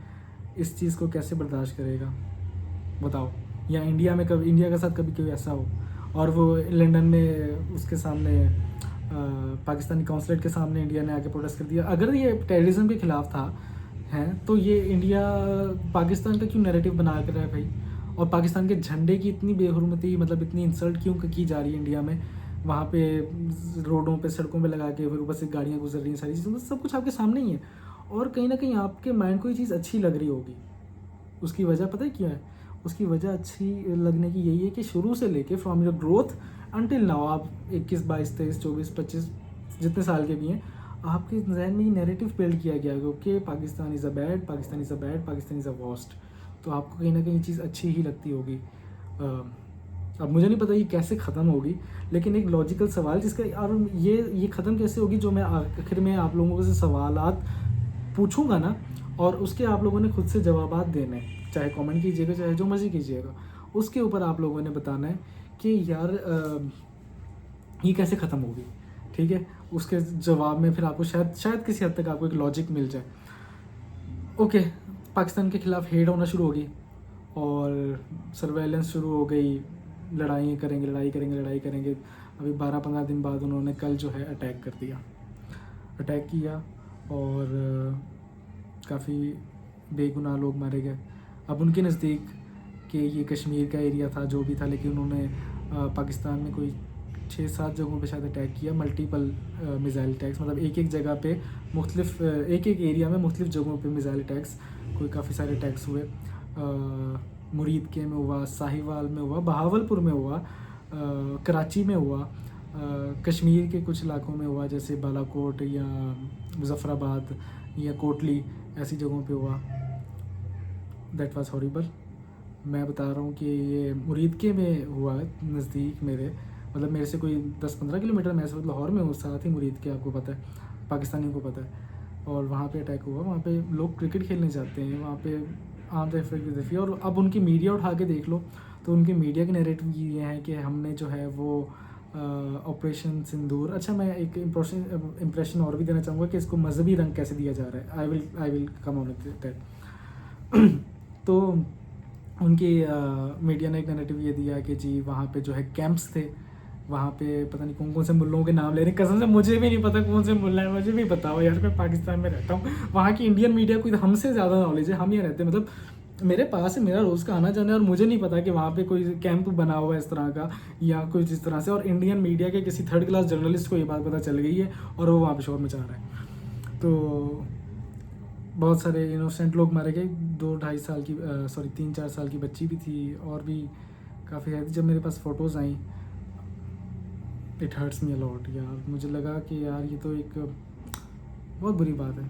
इस चीज़ को कैसे बर्दाश्त करेगा बताओ। या इंडिया के साथ कभी कोई ऐसा हो और वो लंदन में उसके सामने पाकिस्तानी कौंसलेट के सामने इंडिया ने आके प्रोटेस्ट कर दिया। अगर ये टेररिज्म के ख़िलाफ़ था हैं तो ये इंडिया पाकिस्तान का क्यों नैरेटिव बना कर रहा है भाई। और पाकिस्तान के झंडे की इतनी बेहुरमती, मतलब इतनी इंसल्ट क्यों की जा रही है इंडिया में। वहाँ पे रोडों पे सड़कों पे लगा के, फिर ऊपर से गाड़ियाँ गुजर रही हैं, सारी चीज़ें, सब कुछ आपके सामने ही है। और कहीं ना कहीं आपके माइंड को ये चीज़ अच्छी लग रही होगी। उसकी वजह पता है क्या है? उसकी वजह अच्छी लगने की यही है कि शुरू से लेके from your growth until now, आप 21, 22, 23, 24, 25 जितने साल के भी हैं, आपके जहन में ये नैरेटिव बिल्ड किया गया कि Pakistan is a bad, Pakistan is a bad, Pakistan is a worst. तो आपको कहीं ना कहीं चीज़ अच्छी ही लगती होगी। अब मुझे नहीं पता ये कैसे ख़त्म होगी, लेकिन एक लॉजिकल सवाल जिसका, और ये ख़त्म कैसे होगी, जो मैं आखिर में आप लोगों से सवालात पूछूंगा ना, और उसके आप लोगों ने खुद से जवाबात देने हैं, चाहे कमेंट कीजिएगा चाहे जो मर्ज़ी कीजिएगा, उसके ऊपर आप लोगों ने बताना है कि यार ये कैसे ख़त्म होगी, ठीक है। उसके जवाब में फिर आपको शायद किसी हद तक आपको एक लॉजिक मिल जाए। ओके, पाकिस्तान के ख़िलाफ़ हेट होना शुरू होगी और सर्वेलेंस शुरू हो गई, लड़ाई करेंगे। अभी 12-15 दिन बाद उन्होंने कल जो है अटैक किया और काफ़ी बेगुनाह लोग मारे गए। अब उनके नज़दीक कि ये कश्मीर का एरिया था जो भी था, लेकिन उन्होंने पाकिस्तान में कोई 6-7 जगहों पे शायद अटैक किया, मल्टीपल मिज़ाइल अटैक्स, मतलब एक जगह पे मुख्तलिफ एक एरिया में मुख्तलिफ जगहों पे मिज़ाइल अटैक्स, कोई काफ़ी सारे अटैक्स हुए। मुरीद के में हुआ, साहिवाल में हुआ, बहावलपुर में हुआ, कराची में हुआ, कश्मीर के कुछ इलाकों में हुआ, जैसे बालाकोट या मुजफ्फराबाद या कोटली, ऐसी जगहों पे हुआ। That was horrible. मैं बता रहा हूँ कि ये मुरीद के में हुआ, नज़दीक मेरे, मतलब मेरे से कोई 10-15 किलोमीटर, मैं इस वक्त लाहौर में हूँ, साथ ही मुरीद के, आपको पता है, पाकिस्तानियों को पता है। और वहाँ पे अटैक हुआ, वहाँ पे लोग क्रिकेट खेलने जाते हैं, वहाँ पे आम तफरी। और अब उनकी मीडिया उठा के देख लो तो उनकी मीडिया के नैरेटिव ये है कि हमने जो है वो ऑपरेशन सिंदूर। अच्छा, मैं एक इम्प्रेशन और भी देना चाहूँगा कि इसको मजहबी रंग कैसे दिया जा रहा है। I will come on that. तो उनकी मीडिया ने एक नैरेटिव ये दिया कि जी वहाँ पे जो है कैंप्स थे, वहाँ पे पता नहीं कौन से मुल्लों के नाम ले रहे हैं, कसम से मुझे भी नहीं पता कौन से मुल्ला है, मुझे भी बताओ यार, मैं पाकिस्तान में रहता हूँ, वहाँ की इंडियन मीडिया को हमसे ज़्यादा नॉलेज है, हम ये रहते हैं, मतलब मेरे पास है, मेरा रोज़ का आना जाना है, और मुझे नहीं पता कि वहाँ पे कोई कैंप बना हुआ है इस तरह का या कुछ इस तरह से, और इंडियन मीडिया के किसी थर्ड क्लास जर्नलिस्ट को ये बात पता चल गई है और वो वहाँ पर शोर मचा रहा है। तो बहुत सारे इनोसेंट लोग मारे गए, 2-2.5 साल की 3-4 साल की बच्ची भी थी, और भी काफ़ी है। जब मेरे पास फ़ोटोज़ आई, इट हर्ट्स मी अलॉट यार, मुझे लगा कि यार ये तो एक बहुत बुरी बात है।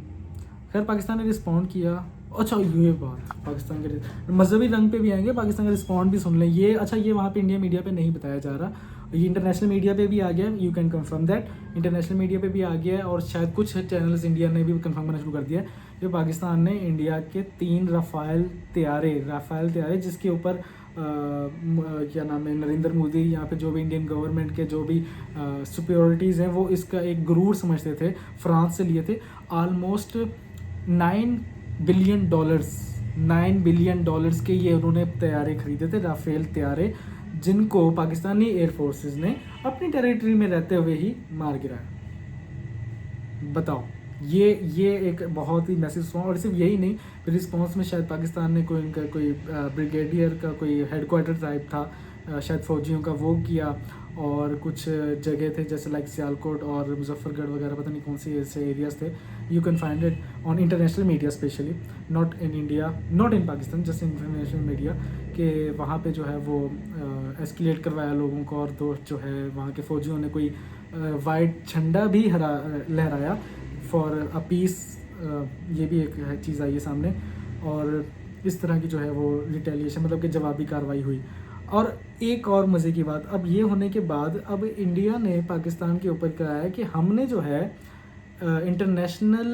खैर पाकिस्तान ने रिस्पॉन्ड किया। अच्छा, ये बात पाकिस्तान के मजहबी रंग पे भी आएंगे, पाकिस्तान का रिस्पॉन्ड भी सुन लें। ये अच्छा, ये वहाँ पे इंडिया मीडिया पे नहीं बताया जा रहा, ये इंटरनेशनल मीडिया पे भी आ गया, you can confirm that, international media पे भी आ गया है, और शायद कुछ चैनल्स इंडिया ने भी कंफर्म करना शुरू कर दिया है कि पाकिस्तान ने इंडिया के 3 राफेल तैयारे जिसके ऊपर क्या नाम है, नरेंद्र मोदी, यहाँ पे जो भी इंडियन गवर्नमेंट के जो भी सुपीरियरिटीज़ हैं, वो इसका एक गुरूर समझते थे, फ्रांस से लिए थे। ऑलमोस्ट $9 बिलियन के ये उन्होंने तैयारे खरीदे थे, राफेल तैयारे, जिनको पाकिस्तानी एयरफोर्सेस ने अपनी टेरिटरी में रहते हुए ही मार गिराया। बताओ, ये एक बहुत ही मैसिव रिस्पॉन्स। और सिर्फ यही नहीं, फिर रिस्पॉन्स में शायद पाकिस्तान ने कोई ब्रिगेडियर का कोई हेडक्वार्टर टाइप था शायद फौजियों का, वो किया, और कुछ जगह थे जैसे लाइक सियालकोट और मुजफ्फरगढ़ वगैरह, पता नहीं कौन सी ऐसे एरियाज़ थे। You can find it on international media specially, not in India, not in Pakistan, just international media, कि वहाँ पे जो है वो एस्केलेट करवाया लोगों को, और दोस्त जो है वहाँ के फ़ौजियों ने कोई वाइट झंडा भी लहराया फॉर अ पीस। ये भी एक चीज़ आई है सामने, और इस तरह की जो है वो रिटेलिएशन, मतलब कि जवाबी कार्रवाई हुई। और एक और मज़े की बात, अब ये होने के बाद अब इंडिया ने पाकिस्तान के ऊपर कराया है कि हमने जो है इंटरनेशनल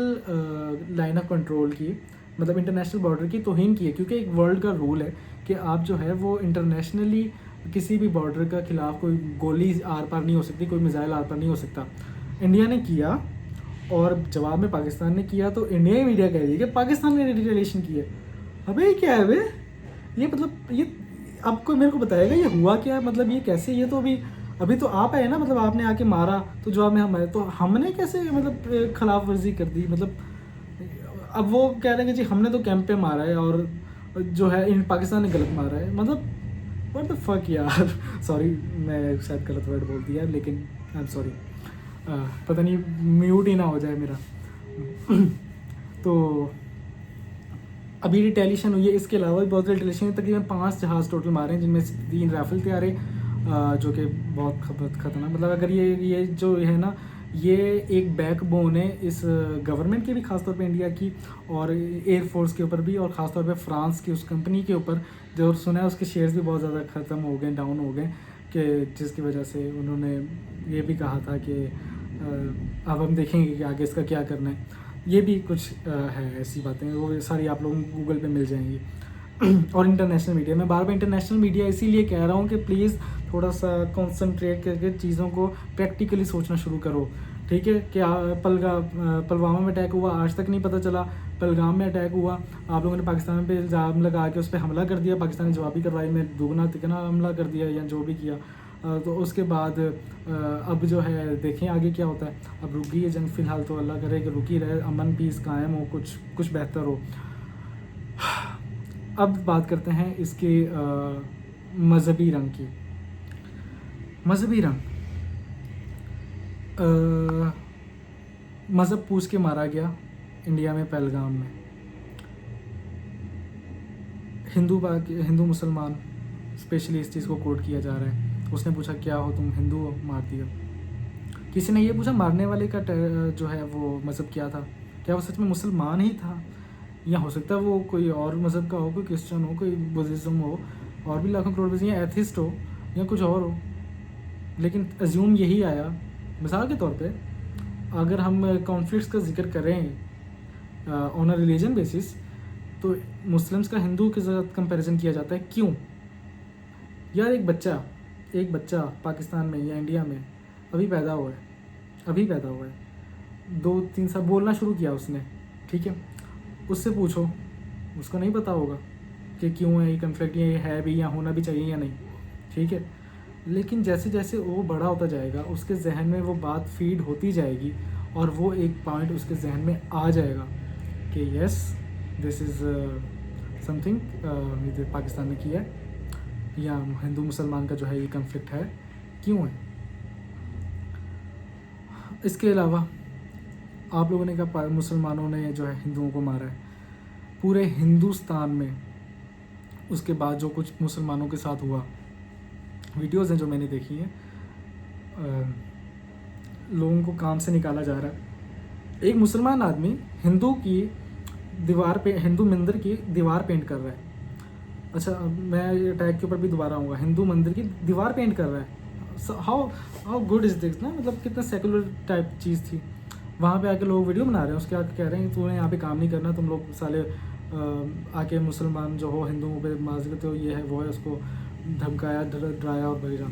लाइन ऑफ कंट्रोल की, मतलब इंटरनेशनल बॉर्डर की तौहीन की है, क्योंकि एक वर्ल्ड का रूल है कि आप जो है वो इंटरनेशनली किसी भी बॉर्डर का खिलाफ कोई गोली आर पार नहीं हो सकती, कोई मिसाइल आर पार नहीं हो सकता। इंडिया ने किया और जवाब में पाकिस्तान ने किया, तो इंडिया ही मीडिया कह रही है कि पाकिस्तान ने रिटेलिएशन की है। अबे क्या है बे, ये मतलब ये आपको मेरे को बताएगा ये हुआ क्या है, मतलब ये कैसे, ये तो अभी तो आप आए ना, मतलब आपने आके मारा तो जवाब में हम आए, तो हमने कैसे मतलब खिलाफ वर्जी कर दी। मतलब अब वो कह रहे हैं कि जी हमने तो कैंप पे मारा है और जो है इन पाकिस्तान ने गलत मारा है। मतलब व्हाट द फक यार सॉरी, मैं शायद गलत वर्ड बोल दिया, लेकिन आई एम सॉरी, पता नहीं म्यूट ही ना हो जाए मेरा तो अभी रिटेलिएशन हुई है। इसके अलावा भी बहुत रिटेलिएशन, तकरीबन 5 जहाज़ टोटल मारे हैं, जिनमें से 3 राइफल तैयार है, जो कि बहुत खतरनाक, मतलब अगर ये जो है ना, ये एक बैकबोन है इस गवर्नमेंट की भी, खासतौर पे इंडिया की, और एयरफोर्स के ऊपर भी, और ख़ासतौर पे फ्रांस की उस कंपनी के ऊपर, जो सुना है उसके शेयर्स भी बहुत ज़्यादा ख़त्म हो गए, डाउन हो गए, कि जिसकी वजह से उन्होंने ये भी कहा था कि अब हम देखेंगे कि आगे इसका क्या करना है। ये भी कुछ है ऐसी बातें, वो सारी आप लोगों को गूगल पे मिल जाएंगी और इंटरनेशनल मीडिया, मैं बार बार इंटरनेशनल मीडिया इसीलिए कह रहा हूँ कि प्लीज़ थोड़ा सा कंसंट्रेट करके चीज़ों को प्रैक्टिकली सोचना शुरू करो, ठीक है। क्या पुलवामा में अटैक हुआ, आज तक नहीं पता चला। पहलगाम में अटैक हुआ, आप लोगों ने पाकिस्तान पे इल्ज़ाम लगा के उस पर हमला कर दिया, पाकिस्तान ने जवाबी कार्रवाई में दुगना तिगना हमला कर दिया, या जो भी किया। तो उसके बाद अब जो है देखें आगे क्या होता है। अब रुक गई है जंग फ़िलहाल, तो अल्लाह करे कि रुकी रहे, अमन पीस कायम हो, कुछ बेहतर हो। अब बात करते हैं इसके मज़हबी रंग की। मज़हबी रंग, मज़हब पूछ के मारा गया इंडिया में पहलगाम में। हिंदू मुसलमान स्पेशली इस चीज़ को कोट किया जा रहा है। उसने पूछा क्या हो तुम, हिंदू हो, मार दिया। किसी ने ये पूछा मारने वाले का जो है वो मज़हब क्या था, क्या वो सच में मुसलमान ही था, या हो सकता है वो कोई और मज़हब का हो, कोई क्रिश्चियन हो, कोई बुद्धिज़्म हो, और भी लाखों करोड़ या एथिस्ट हो, या कुछ और हो। लेकिन अज्यूम यही आया। मिसाल के तौर पे अगर हम कॉन्फ्लिक्ट्स का जिक्र करें ऑन अ रिलीजन बेसिस, तो मुस्लिम्स का हिंदू के साथ कंपैरिजन किया जाता है। क्यों यार, एक बच्चा पाकिस्तान में या इंडिया में अभी पैदा हुआ है, 2-3 साल बोलना शुरू किया उसने, ठीक है। उससे पूछो, उसको नहीं पता होगा कि क्यों है ये कन्फ्लिक्ट, ये है भी या होना भी चाहिए या नहीं, ठीक है। लेकिन जैसे जैसे वो बड़ा होता जाएगा, उसके जहन में वो बात फीड होती जाएगी, और वो एक पॉइंट उसके जहन में आ जाएगा कि yes this is something Pakistan ने किया है, या हिंदू मुसलमान का जो है ये कन्फ्लिक्ट है, क्यों है। इसके अलावा आप लोगों ने कहा मुसलमानों ने जो है हिंदुओं को मारा है, पूरे हिंदुस्तान में उसके बाद जो कुछ मुसलमानों के साथ हुआ, वीडियोज़ हैं जो मैंने देखी हैं, लोगों को काम से निकाला जा रहा है। एक मुसलमान आदमी हिंदू मंदिर की दीवार पेंट कर रहा है। अच्छा, मैं टैग के ऊपर भी दोबारा आऊँगा, हिंदू मंदिर की दीवार पेंट कर रहा है। हाउ गुड इज़ दिस ना, मतलब कितना सेकुलर टाइप चीज़ थी। वहाँ पे आके लोग वीडियो बना रहे हैं, उसके आके कह रहे हैं तूने यहाँ पे काम नहीं करना, तुम लोग साले आके मुसलमान जो हो हिंदुओं पे माज करते हो, ये है वो है, उसको धमकाया, डराया और भेजा।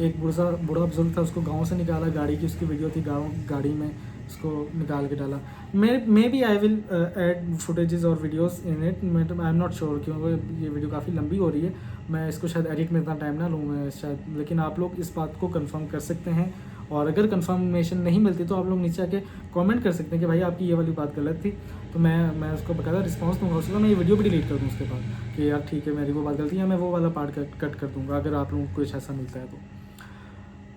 एक बूढ़ा बुजुर्ग था, उसको गाँव से निकाला, गाड़ी की उसकी वीडियो थी, गाड़ी में उसको निकाल के डाला। Maybe I will add footages और videos in it, I am not sure, क्योंकि ये वीडियो काफ़ी लंबी हो रही है, मैं इसको शायद एडिट में इतना टाइम ना लूँ मैं शायद। लेकिन आप लोग इस बात को कंफर्म कर सकते हैं, और अगर कंफर्मेशन नहीं मिलती तो आप लोग नीचे आके कमेंट कर सकते हैं कि भाई आपकी ये वाली बात गलत थी, तो मैं उसको बकायदा रिस्पॉन्स दूँगा। उसके बाद मैं ये वीडियो भी डिलीट कर दूँ उसके बाद कि यार ठीक है मेरी वो बात गलती है, मैं वो वाला पार्ट कट कर दूँगा अगर आप लोगों को कुछ ऐसा मिलता है तो।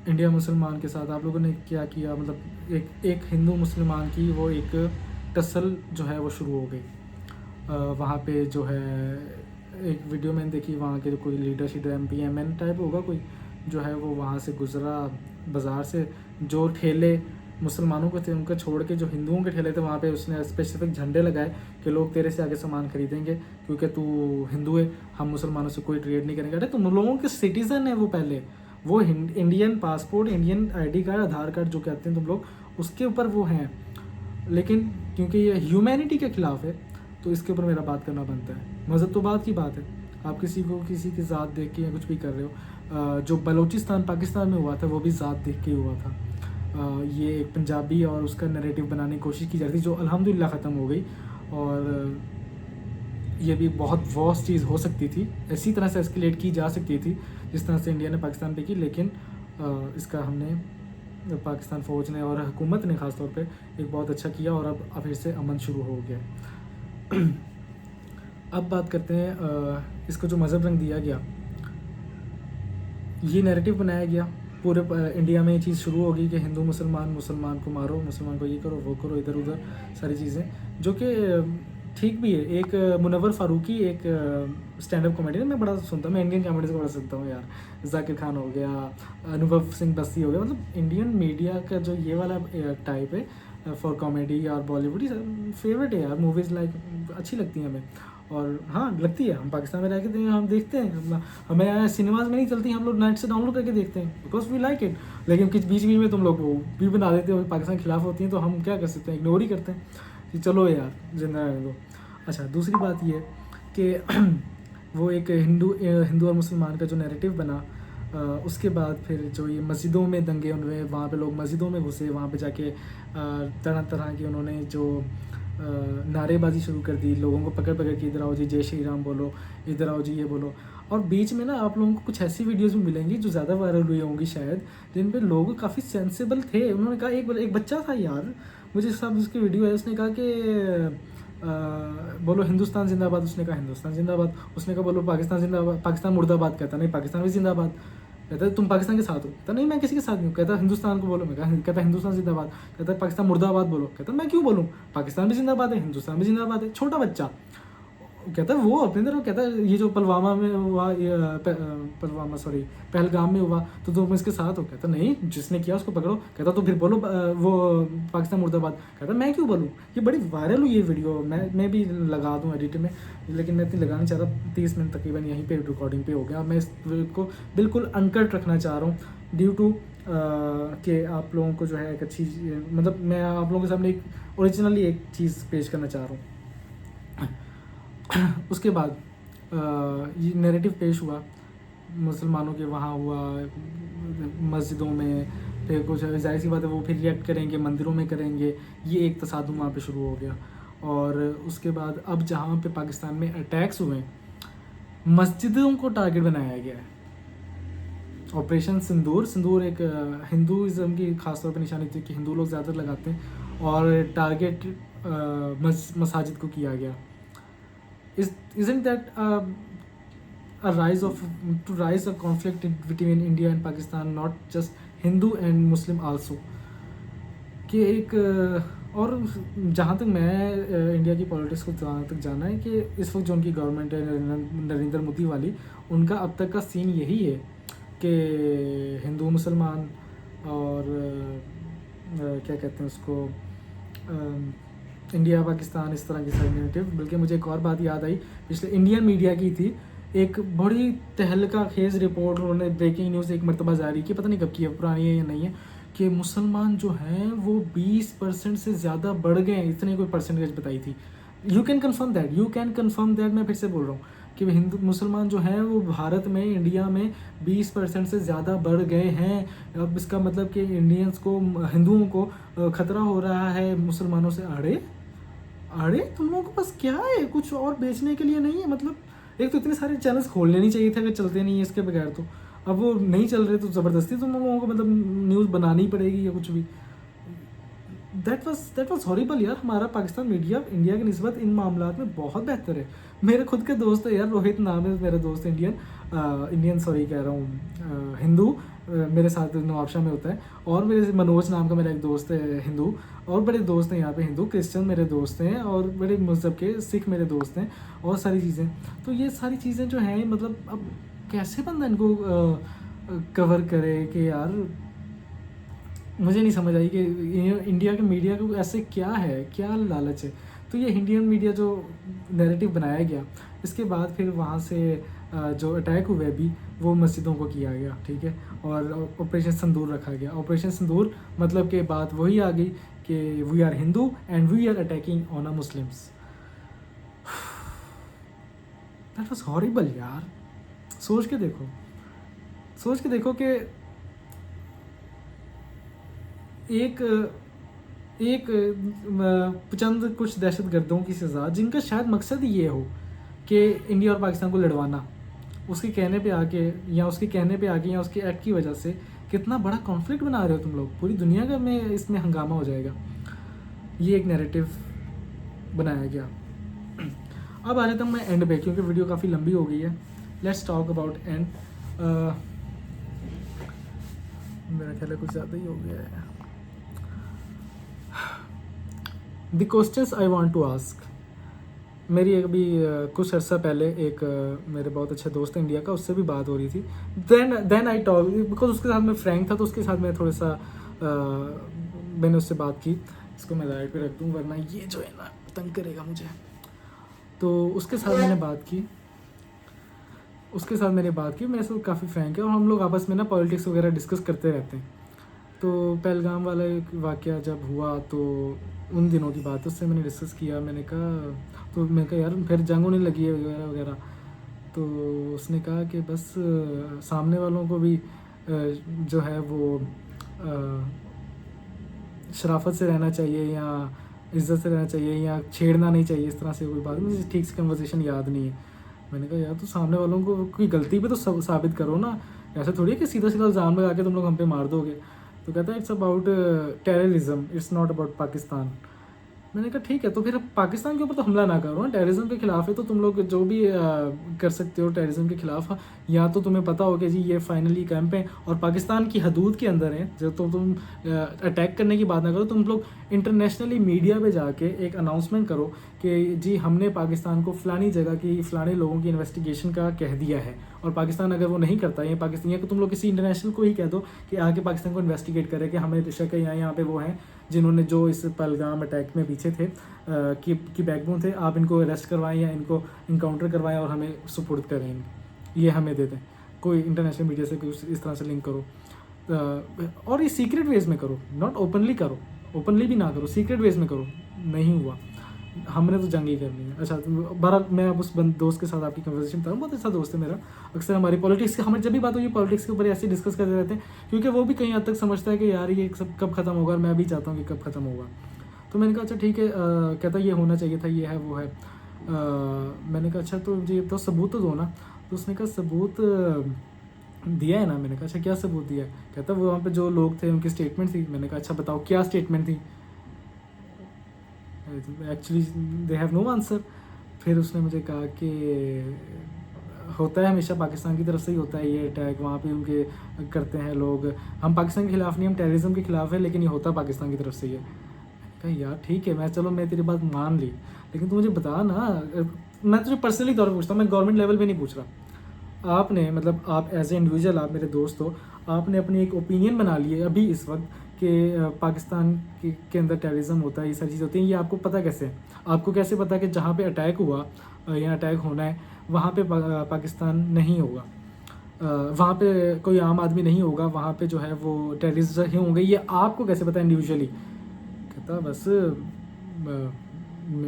इंडिया मुसलमान के साथ आप लोगों ने क्या किया, मतलब एक हिंदू मुसलमान की वो एक टसल जो है वो शुरू हो गई। वहाँ पे जो है एक वीडियो मैंने देखी, वहाँ के जो कोई लीडर शीडर एमपी टाइप होगा कोई, जो है वो वहाँ से गुजरा बाज़ार से, जो ठेले मुसलमानों को थे उनको छोड़ के जो हिंदुओं के ठेले थे वहाँ पे उसने स्पेसिफिक झंडे लगाए कि लोग तेरे से आगे सामान खरीदेंगे क्योंकि तू हिंदू है, हम मुसलमानों से कोई ट्रेड नहीं करेंगे। अरे तुम लोगों के सिटीज़न है वो, पहले वो Indian passport, Indian ID card, Aadhaar card जो कहते हैं तुम लोग, उसके ऊपर वो हैं, लेकिन क्योंकि ये ह्यूमैनिटी के ख़िलाफ़ है तो इसके ऊपर मेरा बात करना बनता है। मज़हब तो बात की बात है, आप किसी को किसी की ज़ात देख के या कुछ भी कर रहे हो। जो बलूचिस्तान पाकिस्तान में हुआ था वो भी ज़ात देख के हुआ था। ये एक पंजाबी और उसका नैरेटिव बनाने की कोशिश की जा रही थी जो अल्हम्दुलिल्लाह ख़त्म हो गई, और ये भी बहुत वर्स्ट चीज़ हो सकती थी, इसी तरह से एस्केलेट की जा सकती थी जिस तरह से इंडिया ने पाकिस्तान पे की, लेकिन इसका हमने पाकिस्तान फ़ौज ने और हुकूमत ने ख़ास तौर पे एक बहुत अच्छा किया, और अब फिर से अमन शुरू हो गया। अब बात करते हैं इसको जो मज़हब रंग दिया गया, ये नैरेटिव बनाया गया पूरे इंडिया में। ये चीज़ शुरू हो गई कि हिंदू मुसलमान, मुसलमान को मारो, मुसलमान को ये करो वो करो, इधर उधर सारी चीज़ें, जो कि ठीक भी है। एक मुनव्वर फ़ारूकी एक स्टैंड अप कॉमेडियन मैं बड़ा सुनता हूँ, मैं इंडियन कॉमेडी को बड़ा सुनता हूँ यार। जाकिर खान हो गया, अनुभव सिंह बस्सी हो गया, मतलब इंडियन मीडिया का जो ये वाला टाइप है फॉर कॉमेडी और बॉलीवुड फेवरेट है यार। मूवीज़ लाइक अच्छी लगती हैं हमें, और हाँ लगती है, हम पाकिस्तान में रह के हम देखते हैं, हमें सिनेमाज में नहीं चलती, हम लोग नेट से डाउनलोड करके देखते हैं बिकॉज वी लाइक इट। लेकिन बीच बीच में तुम लोग वो भी बना देते हो पाकिस्तान के खिलाफ होती हैं, तो हम क्या कर सकते हैं, इग्नोर ही करते हैं कि चलो यार जिंदा रहने दो। अच्छा, दूसरी बात ये कि वो एक हिंदू और मुसलमान का जो नैरेटिव बना, उसके बाद फिर जो ये मस्जिदों में दंगे हुए, वहाँ पे लोग मस्जिदों में घुसे, वहाँ पे जाके तरह तरह की उन्होंने जो नारेबाजी शुरू कर दी, लोगों को पकड़ पकड़ के इधर आओ जी जय श्री राम बोलो, इधर आओ जी ये बोलो। और बीच में ना आप लोगों को कुछ ऐसी वीडियोस भी मिलेंगी जो ज़्यादा वायरल हुई होंगी शायद, जिन पे लोग काफ़ी सेंसिबल थे। उन्होंने कहा, एक बच्चा था यार, मुझे सब उसकी वीडियो है, उसने कहा कि बोलो हिंदुस्तान जिंदाबाद, उसने कहा हिंदुस्तान जिंदाबाद। उसने कहा बोलो पाकिस्तान जिंदाबाद, पाकिस्तान मुर्दाबाद, कहता नहीं पाकिस्तान भी जिंदाबाद। कहता तुम पाकिस्तान के साथ हो, कहता नहीं मैं किसी के साथ नहीं हूँ। कहता हिंदुस्तान को बोलो, मैं कहता हिंदुस्तान जिंदाबाद। कहता पाकिस्तान मुर्दाबाद बोलो, कहता मैं क्यों बोलूँ, पाकिस्तान भी जिंदाबाद है, हिंदुस्तान भी जिंदाबाद है। छोटा बच्चा कहता है वो अपनी तरफ, कहता है ये जो पुलवामा में हुआ, पुलवामा सॉरी पहलगाम में हुआ, तो तुम इसके साथ हो। कहता नहीं, जिसने किया उसको पकड़ो। कहता तो फिर बोलो वो पाकिस्तान मुर्दाबाद। कहता मैं क्यों बोलूँ। ये बड़ी वायरल हुई ये वीडियो, मैं भी लगा दूँ एडिट में, लेकिन मैं इतनी लगाना चाह रहा। 30 मिनट तकरीबन यहीं पे रिकॉर्डिंग पे हो गया। मैं इस को बिल्कुल अनकट रखना चाह रहा हूँ ड्यू टू कि आप लोगों को जो है एक अच्छी, मतलब मैं आप लोगों के सामने एक ओरिजिनली एक चीज़ पेश करना चाह रहा हूँ। उसके बाद ये नैरेटिव पेश हुआ मुसलमानों के वहाँ हुआ, मस्जिदों में, फिर कुछ जाहिर सी बात है वो फिर रिएक्ट करेंगे, मंदिरों में करेंगे, ये एक तसादुम वहाँ पे शुरू हो गया। और उसके बाद अब जहाँ पे पाकिस्तान में अटैक्स हुए, मस्जिदों को टारगेट बनाया गया है। ऑपरेशन सिंदूर एक हिंदुज़म की खास तौर पर निशानी थी कि हिंदू लोग ज़्यादातर लगाते हैं, और टारगेट मसाजिद को किया गया। Isn't that a rise a conflict between India and Pakistan, not just Hindu and Muslim also? कि एक और जहाँ तक मैं इंडिया की पॉलिटिक्स को जहाँ तक जाना है कि इस वक्त जो उनकी गवर्नमेंट है नरेंद्र मोदी वाली, उनका अब तक का सीन यही है कि हिंदू मुसलमान और क्या कहते हैं उसको, इंडिया पाकिस्तान, इस तरह की सारी नेगेटिव। बल्कि मुझे एक और बात याद आई, पिछले इंडियन मीडिया की थी एक बड़ी तहलका खेज रिपोर्ट, उन्होंने ब्रेकिंग न्यूज़ एक मरतबा जारी की, पता नहीं कब की है, पुरानी है या नहीं है, कि मुसलमान जो हैं वो 20% से ज़्यादा बढ़ गए हैं, इतने कोई परसेंटेज बताई थी। यू कैन कन्फर्म दैट, मैं फिर से बोल रहा हूँ कि हिंदू मुसलमान जो हैं वो भारत में, इंडिया में 20% से ज़्यादा बढ़ गए हैं। अब इसका मतलब कि इंडियंस को, हिंदुओं को ख़तरा हो रहा है मुसलमानों से। अरे तुम लोगों के पास क्या है, कुछ और बेचने के लिए नहीं है? मतलब एक तो इतने सारे चैनल्स खोल लेनी चाहिए थे, अगर चलते नहीं है इसके बगैर तो। अब वो नहीं चल रहे तो ज़बरदस्ती तुम लोगों को मतलब न्यूज़ बनानी पड़ेगी या कुछ भी। दैट वाज हॉरिबल यार। हमारा पाकिस्तान मीडिया इंडिया की निस्बत इन मामलात में बहुत बेहतर है। मेरे खुद के दोस्त है यार, रोहित नाम है मेरा दोस्त, हिंदू, मेरे साथ नवाबशाह में होता है। और मेरे मनोज नाम का मेरा एक दोस्त है हिंदू, और बड़े दोस्त हैं यहाँ पे हिंदू क्रिश्चियन मेरे दोस्त हैं, और बड़े मज़हब के सिख मेरे दोस्त हैं, और सारी चीज़ें। तो ये सारी चीज़ें जो हैं मतलब अब कैसे बंदा इनको कवर करे कि यार मुझे नहीं समझ आई कि इंडिया के मीडिया को ऐसे क्या है, क्या लालच है। तो ये इंडियन मीडिया जो नैरेटिव बनाया गया, इसके बाद फिर वहाँ से जो अटैक हुए अभी वो मस्जिदों को किया गया, ठीक है, और ऑपरेशन सिंदूर रखा गया। ऑपरेशन सिंदूर मतलब कि बात वही आ गई कि we are Hindu and we are attacking on a Muslims. That was horrible यार। सोच के देखो कि एक चंद कुछ दहशतगर्दों की सज़ा, जिनका शायद मकसद ही ये हो कि इंडिया और पाकिस्तान को लड़वाना, उसके कहने पे आके या उसके एक्ट की वजह से कितना बड़ा कॉन्फ्लिक्ट बना रहे हो तुम लोग। पूरी दुनिया का में इसमें हंगामा हो जाएगा। ये एक नैरेटिव बनाया गया। अब आ जाता हूँ मैं एंड पे, क्योंकि वीडियो काफ़ी लंबी हो गई है। Let's talk about end. मेरा ख्याल है कुछ ज़्यादा ही हो गया है। The questions I want to ask. मेरी अभी कुछ अर्सा पहले एक मेरे बहुत अच्छे दोस्त हैं इंडिया का, उससे भी बात हो रही थी। देन आई टॉक, बिकॉज उसके साथ मैं फ्रैंक था, तो उसके साथ मैं थोड़ा सा मैंने उससे बात की। इसको मैं राइट पे रख दूँ वरना ये जो है ना तंग करेगा मुझे। तो उसके साथ मैंने बात की, मेरे से काफ़ी फ्रैंक है, और हम लोग आपस में ना पॉलिटिक्स वगैरह डिस्कस करते रहते हैं। तो पहलगाम वाला एक वाक़या जब हुआ तो उन दिनों की बात, उससे मैंने डिस्कस किया। मैंने कहा यार फिर जंग होने लगी है वगैरह वगैरह। तो उसने कहा कि बस सामने वालों को भी जो है वो शराफत से रहना चाहिए या इज़्ज़त से रहना चाहिए, या छेड़ना नहीं चाहिए, इस तरह से कोई बात। मुझे ठीक से कन्वर्सेशन याद नहीं है। मैंने कहा यार तो सामने वालों को कोई गलती भी तो साबित करो ना, ऐसे थोड़ी है कि सीधा सीधा इल्ज़ाम लगा के तुम लोग हम पे मार दोगे। तो कहता है it's about terrorism, it's not about Pakistan. मैंने कहा ठीक है, तो फिर पाकिस्तान के ऊपर तो हमला ना करो ना, टेररिज्म के खिलाफ है तो तुम लोग जो भी कर सकते हो टेररिज्म के खिलाफ, या तो तुम्हें पता हो कि जी ये फाइनली कैंप है और पाकिस्तान की हदूद के अंदर है, जो तो तुम अटैक करने की बात ना करो, तुम लोग इंटरनेशनली मीडिया पे जाके एक अनाउंसमेंट करो कि जी हमने पाकिस्तान को फ़लानी जगह की फ़लाने लोगों की इन्वेस्टिगेशन का कह दिया है, और पाकिस्तान अगर वो नहीं करता, या पाकिस्तान या तुम लोग किसी इंटरनेशनल को ही कह दो कि आके पाकिस्तान को इन्वेस्टिगेट करे कि हमें शक है यहाँ पे वो हैं जिन्होंने जो इस पहलगाम अटैक में पीछे थे की बैकबोन थे, आप इनको अरेस्ट करवाएं या इनको इनकाउंटर करवाएं और हमें सुपुर्द करें, ये हमें दे दें। कोई इंटरनेशनल मीडिया से कुछ इस तरह से लिंक करो, और ये सीक्रेट वेज में करो, नॉट ओपनली करो, ओपनली भी ना करो, सीक्रेट वेज में करो। नहीं हुआ, हमने तो जंग ही करनी है। अच्छा बहरहाल मैं अब उस दोस्त के साथ आपकी कन्वर्सेशन कर रहा हूँ, बहुत अच्छा दोस्त है मेरा। अक्सर हमारी पॉलिटिक्स, हमारी जब भी बात होगी पॉलिटिक्स के ऊपर ऐसे डिस्कस करते रहते हैं, क्योंकि वो भी कहीं हद तक समझता है कि यार ये सब कब ख़त्म होगा, और मैं भी चाहता हूँ कि कब ख़त्म होगा। तो मैंने कहा अच्छा ठीक है, कहता ये होना चाहिए था, ये है वो है। मैंने कहा अच्छा तो मुझे तो सबूत तो दो ना। तो उसने कहा सबूत दिया है ना। मैंने कहा अच्छा क्या सबूत दिया है। कहता वहाँ पे जो लोग थे उनकी स्टेटमेंट थी। मैंने कहा अच्छा बताओ क्या स्टेटमेंट थी। Actually they have no answer. फिर उसने मुझे कहा कि होता है हमेशा पाकिस्तान की तरफ से ही होता है ये अटैक, वहाँ पे उनके करते हैं लोग। हम पाकिस्तान के खिलाफ नहीं, हम टेररिज्म के खिलाफ है, लेकिन ये होता पाकिस्तान की तरफ से ही है। कहा यार ठीक है, मैं चलो मैं तेरी बात मान ली, लेकिन तू मुझे बता ना। मैं तुझे पर्सनली तौर पर पूछता हूँ, मैं गवर्नमेंट लेवल पे नहीं पूछ रहा। आपने मतलब आप एज ए इंडिविजुअल, आप मेरे दोस्त हो, आपने अपनी एक ओपिनियन बना ली है अभी इस वक्त कि पाकिस्तान के अंदर टेररिज्म होता है, ये सारी चीज़ होती हैं। ये आपको पता कैसे है? आपको कैसे पता कि जहाँ पे अटैक हुआ या अटैक होना है वहाँ पे पाकिस्तान नहीं होगा, वहाँ पे कोई आम आदमी नहीं होगा, वहाँ पे जो है वो टेररिस्ट ही होंगे, ये आपको कैसे पता है इंडिविजुअली? कहता बस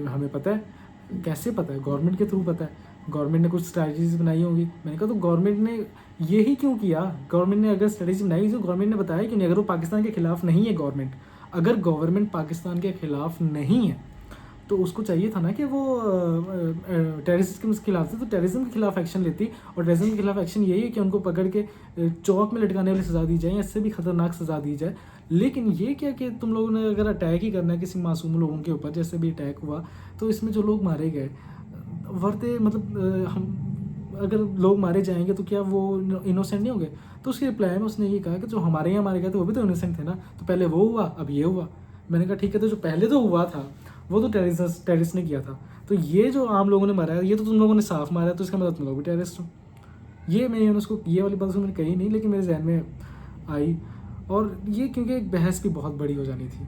हमें पता है। कैसे पता है? गवर्नमेंट के थ्रू पता है, गवर्नमेंट ने कुछ स्ट्रैटेजीज बनाई होंगी। मैंने कहा तो गवर्नमेंट ने ये ही क्यों किया? गवर्नमेंट ने अगर स्ट्रैटेजी बनाई तो गवर्नमेंट ने बताया क्यों नहीं? अगर वो पाकिस्तान के खिलाफ नहीं है गवर्नमेंट, अगर गवर्नमेंट पाकिस्तान के खिलाफ नहीं है तो उसको चाहिए था ना कि वो टेररिस्ट के खिलाफ थे तो टेररिज्म के खिलाफ एक्शन लेती। और टेररिज्म के खिलाफ एक्शन यही है कि उनको पकड़ के चौक में लटकाने वाली सज़ा दी जाए, या इससे भी खतरनाक सज़ा दी जाए। लेकिन ये क्या कि तुम लोगों ने अगर अटैक ही करना है किसी मासूम लोगों के ऊपर, जैसे भी अटैक हुआ, तो इसमें जो लोग मारे गए वर्ते मतलब हम अगर लोग मारे जाएंगे तो क्या वो इनोसेंट नहीं होंगे? तो उसके रिप्लाई में उसने ये कहा कि जो हमारे यहाँ मारे गए थे वो भी तो इनोसेंट थे ना, तो पहले वो हुआ अब ये हुआ। मैंने कहा ठीक है, तो जो पहले तो हुआ था वो तो टेररिस्ट ने किया था, तो ये जो आम लोगों ने मारा है ये तो तुम लोगों ने साफ मारा है, तो इसका मतलब तुम लोग भी टेररिस्ट हो। ये मैंने उसको ये वाली बात मैंने कही नहीं, लेकिन मेरे जहन में आई, और ये क्योंकि एक बहस भी बहुत बड़ी हो जानी थी।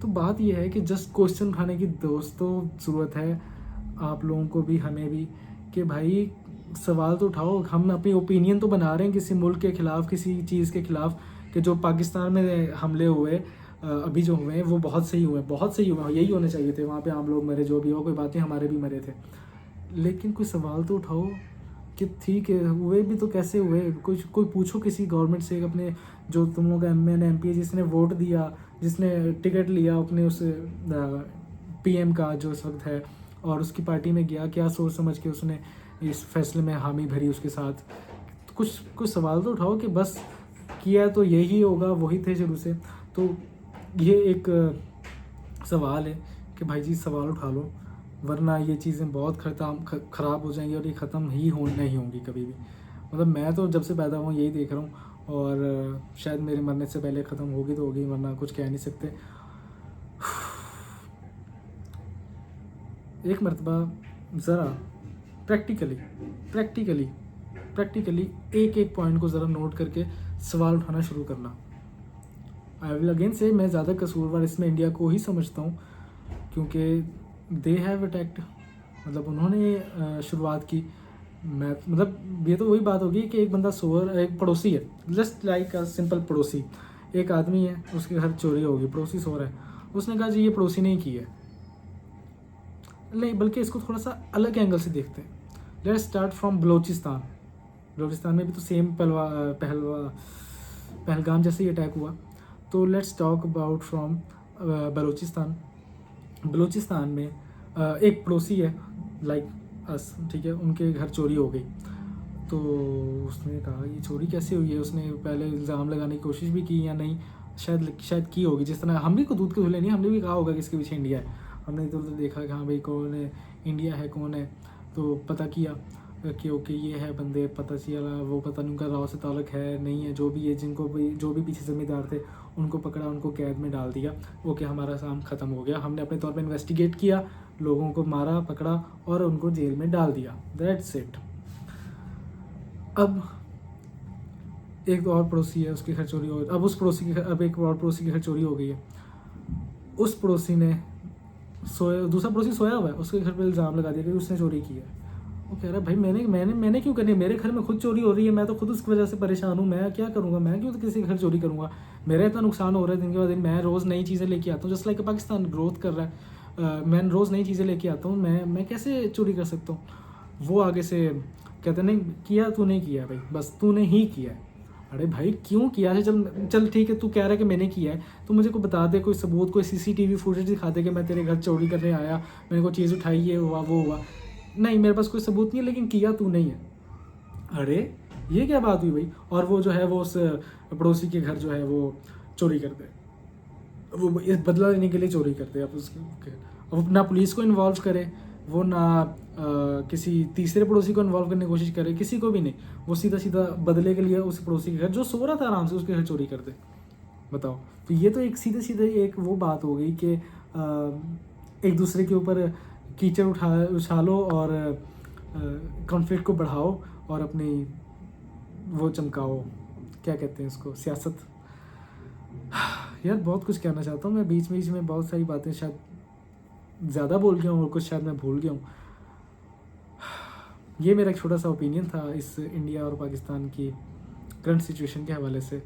तो बात ये है कि जस्ट क्वेश्चन उठाने की दोस्तों ज़रूरत है, आप लोगों को भी हमें भी, कि भाई सवाल तो उठाओ। हम अपनी ओपिनियन तो बना रहे हैं किसी मुल्क के ख़िलाफ़, किसी चीज़ के ख़िलाफ़, कि जो पाकिस्तान में हमले हुए अभी जो हुए हैं वो बहुत सही हुए, बहुत सही हुए, यही होने चाहिए थे। वहाँ पे आम लोग मरे, जो भी हो, कोई बात नहीं, हमारे भी मरे थे, लेकिन कोई सवाल तो उठाओ कि ठीक है हुए भी तो कैसे हुए, कोई पूछो किसी गवर्नमेंट से, अपने जो तुम लोग एम पी जिसने वोट दिया, जिसने टिकट लिया अपने उस पीएम का जो इस वक्त है, और उसकी पार्टी में गया, क्या सोच समझ के उसने इस फैसले में हामी भरी उसके साथ। तो कुछ सवाल तो उठाओ कि बस किया तो यही होगा, वही थे शुरू से। तो ये एक सवाल है कि भाई जी सवाल उठा लो, वरना ये चीज़ें बहुत ख़राब हो जाएंगी, और ये ख़त्म ही नहीं होंगी कभी भी। मतलब मैं तो जब से पैदा हुआ यही देख रहा हूँ, और शायद मेरे मरने से पहले ख़त्म होगी तो होगी, वरना कुछ कह नहीं सकते। एक मरतबा ज़रा प्रैक्टिकली एक पॉइंट को ज़रा नोट करके सवाल उठाना शुरू करना। आई विल अगेन से, मैं ज़्यादा कसूरवार इसमें इंडिया को ही समझता हूँ, क्योंकि दे हैव अटैक्ड, मतलब उन्होंने शुरुआत की। मैं मतलब ये तो वही बात होगी कि एक बंदा एक पड़ोसी है, जस्ट लाइक अ सिंपल पड़ोसी, एक आदमी है, उसके घर चोरी होगी, पड़ोसी सो रहा है, उसने कहा जी ये पड़ोसी ने ही की है। नहीं, बल्कि इसको थोड़ा सा अलग एंगल से देखते हैं। लेट्स स्टार्ट फ्रॉम बलोचिस्तान में भी तो सेम पहलगाम जैसे ही अटैक हुआ। तो let's talk about from Balochistan में एक पड़ोसी है लाइक अस, ठीक है, उनके घर चोरी हो गई। तो उसने कहा ये चोरी कैसे हुई है, उसने पहले इल्ज़ाम लगाने की कोशिश भी की या नहीं, शायद की होगी। जिस तरह हम भी को दूध के धुले नहीं, हमने भी कहा होगा कि इसके पीछे इंडिया है, हमने इधर उधर देखा कि हाँ भाई कौन है, इंडिया है कौन है, तो पता किया कि ओके ये है बंदे, पता चला वो पता नहीं उनका राव से ताल्लुक है नहीं है, जो भी है, जो भी पीछे ज़िम्मेदार थे उनको पकड़ा, उनको कैद में डाल दिया, ओके हमारा काम ख़त्म हो गया। हमने अपने तौर पे इन्वेस्टिगेट किया, लोगों को मारा, पकड़ा और उनको जेल में डाल दिया, दैट्स इट। अब एक और पड़ोसी है, उसके घर चोरी हो गई। अब एक और पड़ोसी के घर चोरी हो गई है। उस पड़ोसी ने दूसरा पड़ोसी सोया हुआ है, उसके घर पे इल्ज़ाम लगा दिया कि उसने चोरी की है। वो कह रहा है भाई मैंने क्यों करनी, मेरे घर में खुद चोरी हो रही है, मैं तो खुद उसकी वजह से परेशान हूँ, मैं क्या करूँगा, मैं क्यों तो किसी के घर चोरी करूँगा, मेरा इतना नुकसान हो रहा है दिन के बाद दिन, मैं रोज़ नई चीज़ें लेके आता हूँ, जस्ट लाइक पाकिस्तान ग्रोथ कर रहा है, मैं रोज़ नई चीज़ें लेके आता हूँ, मैं कैसे चोरी कर सकता हूँ। वो आगे से कहते नहीं किया, तूने किया भाई, बस तूने ही किया है। अरे भाई क्यों किया है, जब चल ठीक है तू कह रहा है कि मैंने किया है, तो मुझे को बता दे, कोई सबूत, कोई सीसीटीवी फुटेज दिखा दे कि मैं तेरे घर चोरी करने आया, मैंने कोई चीज़ उठाई, ये हुआ वो हुआ। नहीं, मेरे पास कोई सबूत नहीं है, लेकिन किया तू नहीं है। अरे ये क्या बात हुई भाई। और वो जो है वो उस पड़ोसी के घर जो है वो चोरी करते, वो इस बदला लेने के लिए चोरी करते। अब वो ना पुलिस को इन्वॉल्व करे, वो ना किसी तीसरे पड़ोसी को इन्वॉल्व करने की कोशिश करे, किसी को भी नहीं, वो सीधा बदले के लिए उस पड़ोसी के घर जो सो रहा था आराम से उसके घर चोरी कर दे। बताओ, तो ये तो एक सीधे एक वो बात हो गई कि एक दूसरे के ऊपर कीचड़ उछालो और कॉन्फ्लिक्ट को बढ़ाओ और अपनी वो चमकाओ, क्या कहते हैं इसको, सियासत। यार बहुत कुछ कहना चाहता हूँ मैं, बीच में बहुत सारी बातें शायद ज़्यादा बोल गया हूँ और कुछ शायद मैं भूल गया हूँ। ये मेरा एक छोटा सा ओपिनियन था इस इंडिया और पाकिस्तान की करंट सिचुएशन के हवाले से।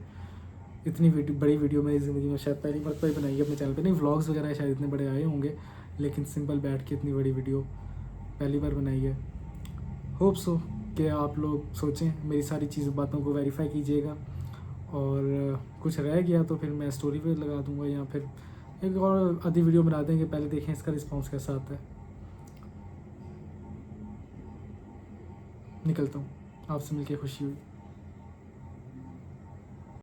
इतनी बड़ी वीडियो मेरी ज़िंदगी में शायद पहली मरतबा ही बनाई है अपने चैनल पे। नहीं, व्लॉग्स वगैरह शायद इतने बड़े आए होंगे, लेकिन सिंपल बैठ के इतनी बड़ी वीडियो पहली बार बनाई है। होप सो कि आप लोग सोचें, मेरी सारी बातों को वेरीफाई कीजिएगा, और कुछ रह गया तो फिर मैं स्टोरी पे लगा दूँगा, या फिर एक और आधी वीडियो बना देंगे, पहले देखें इसका रिस्पॉन्स कैसा आता है। निकलता हूँ, आपसे मिलके खुशी हुई।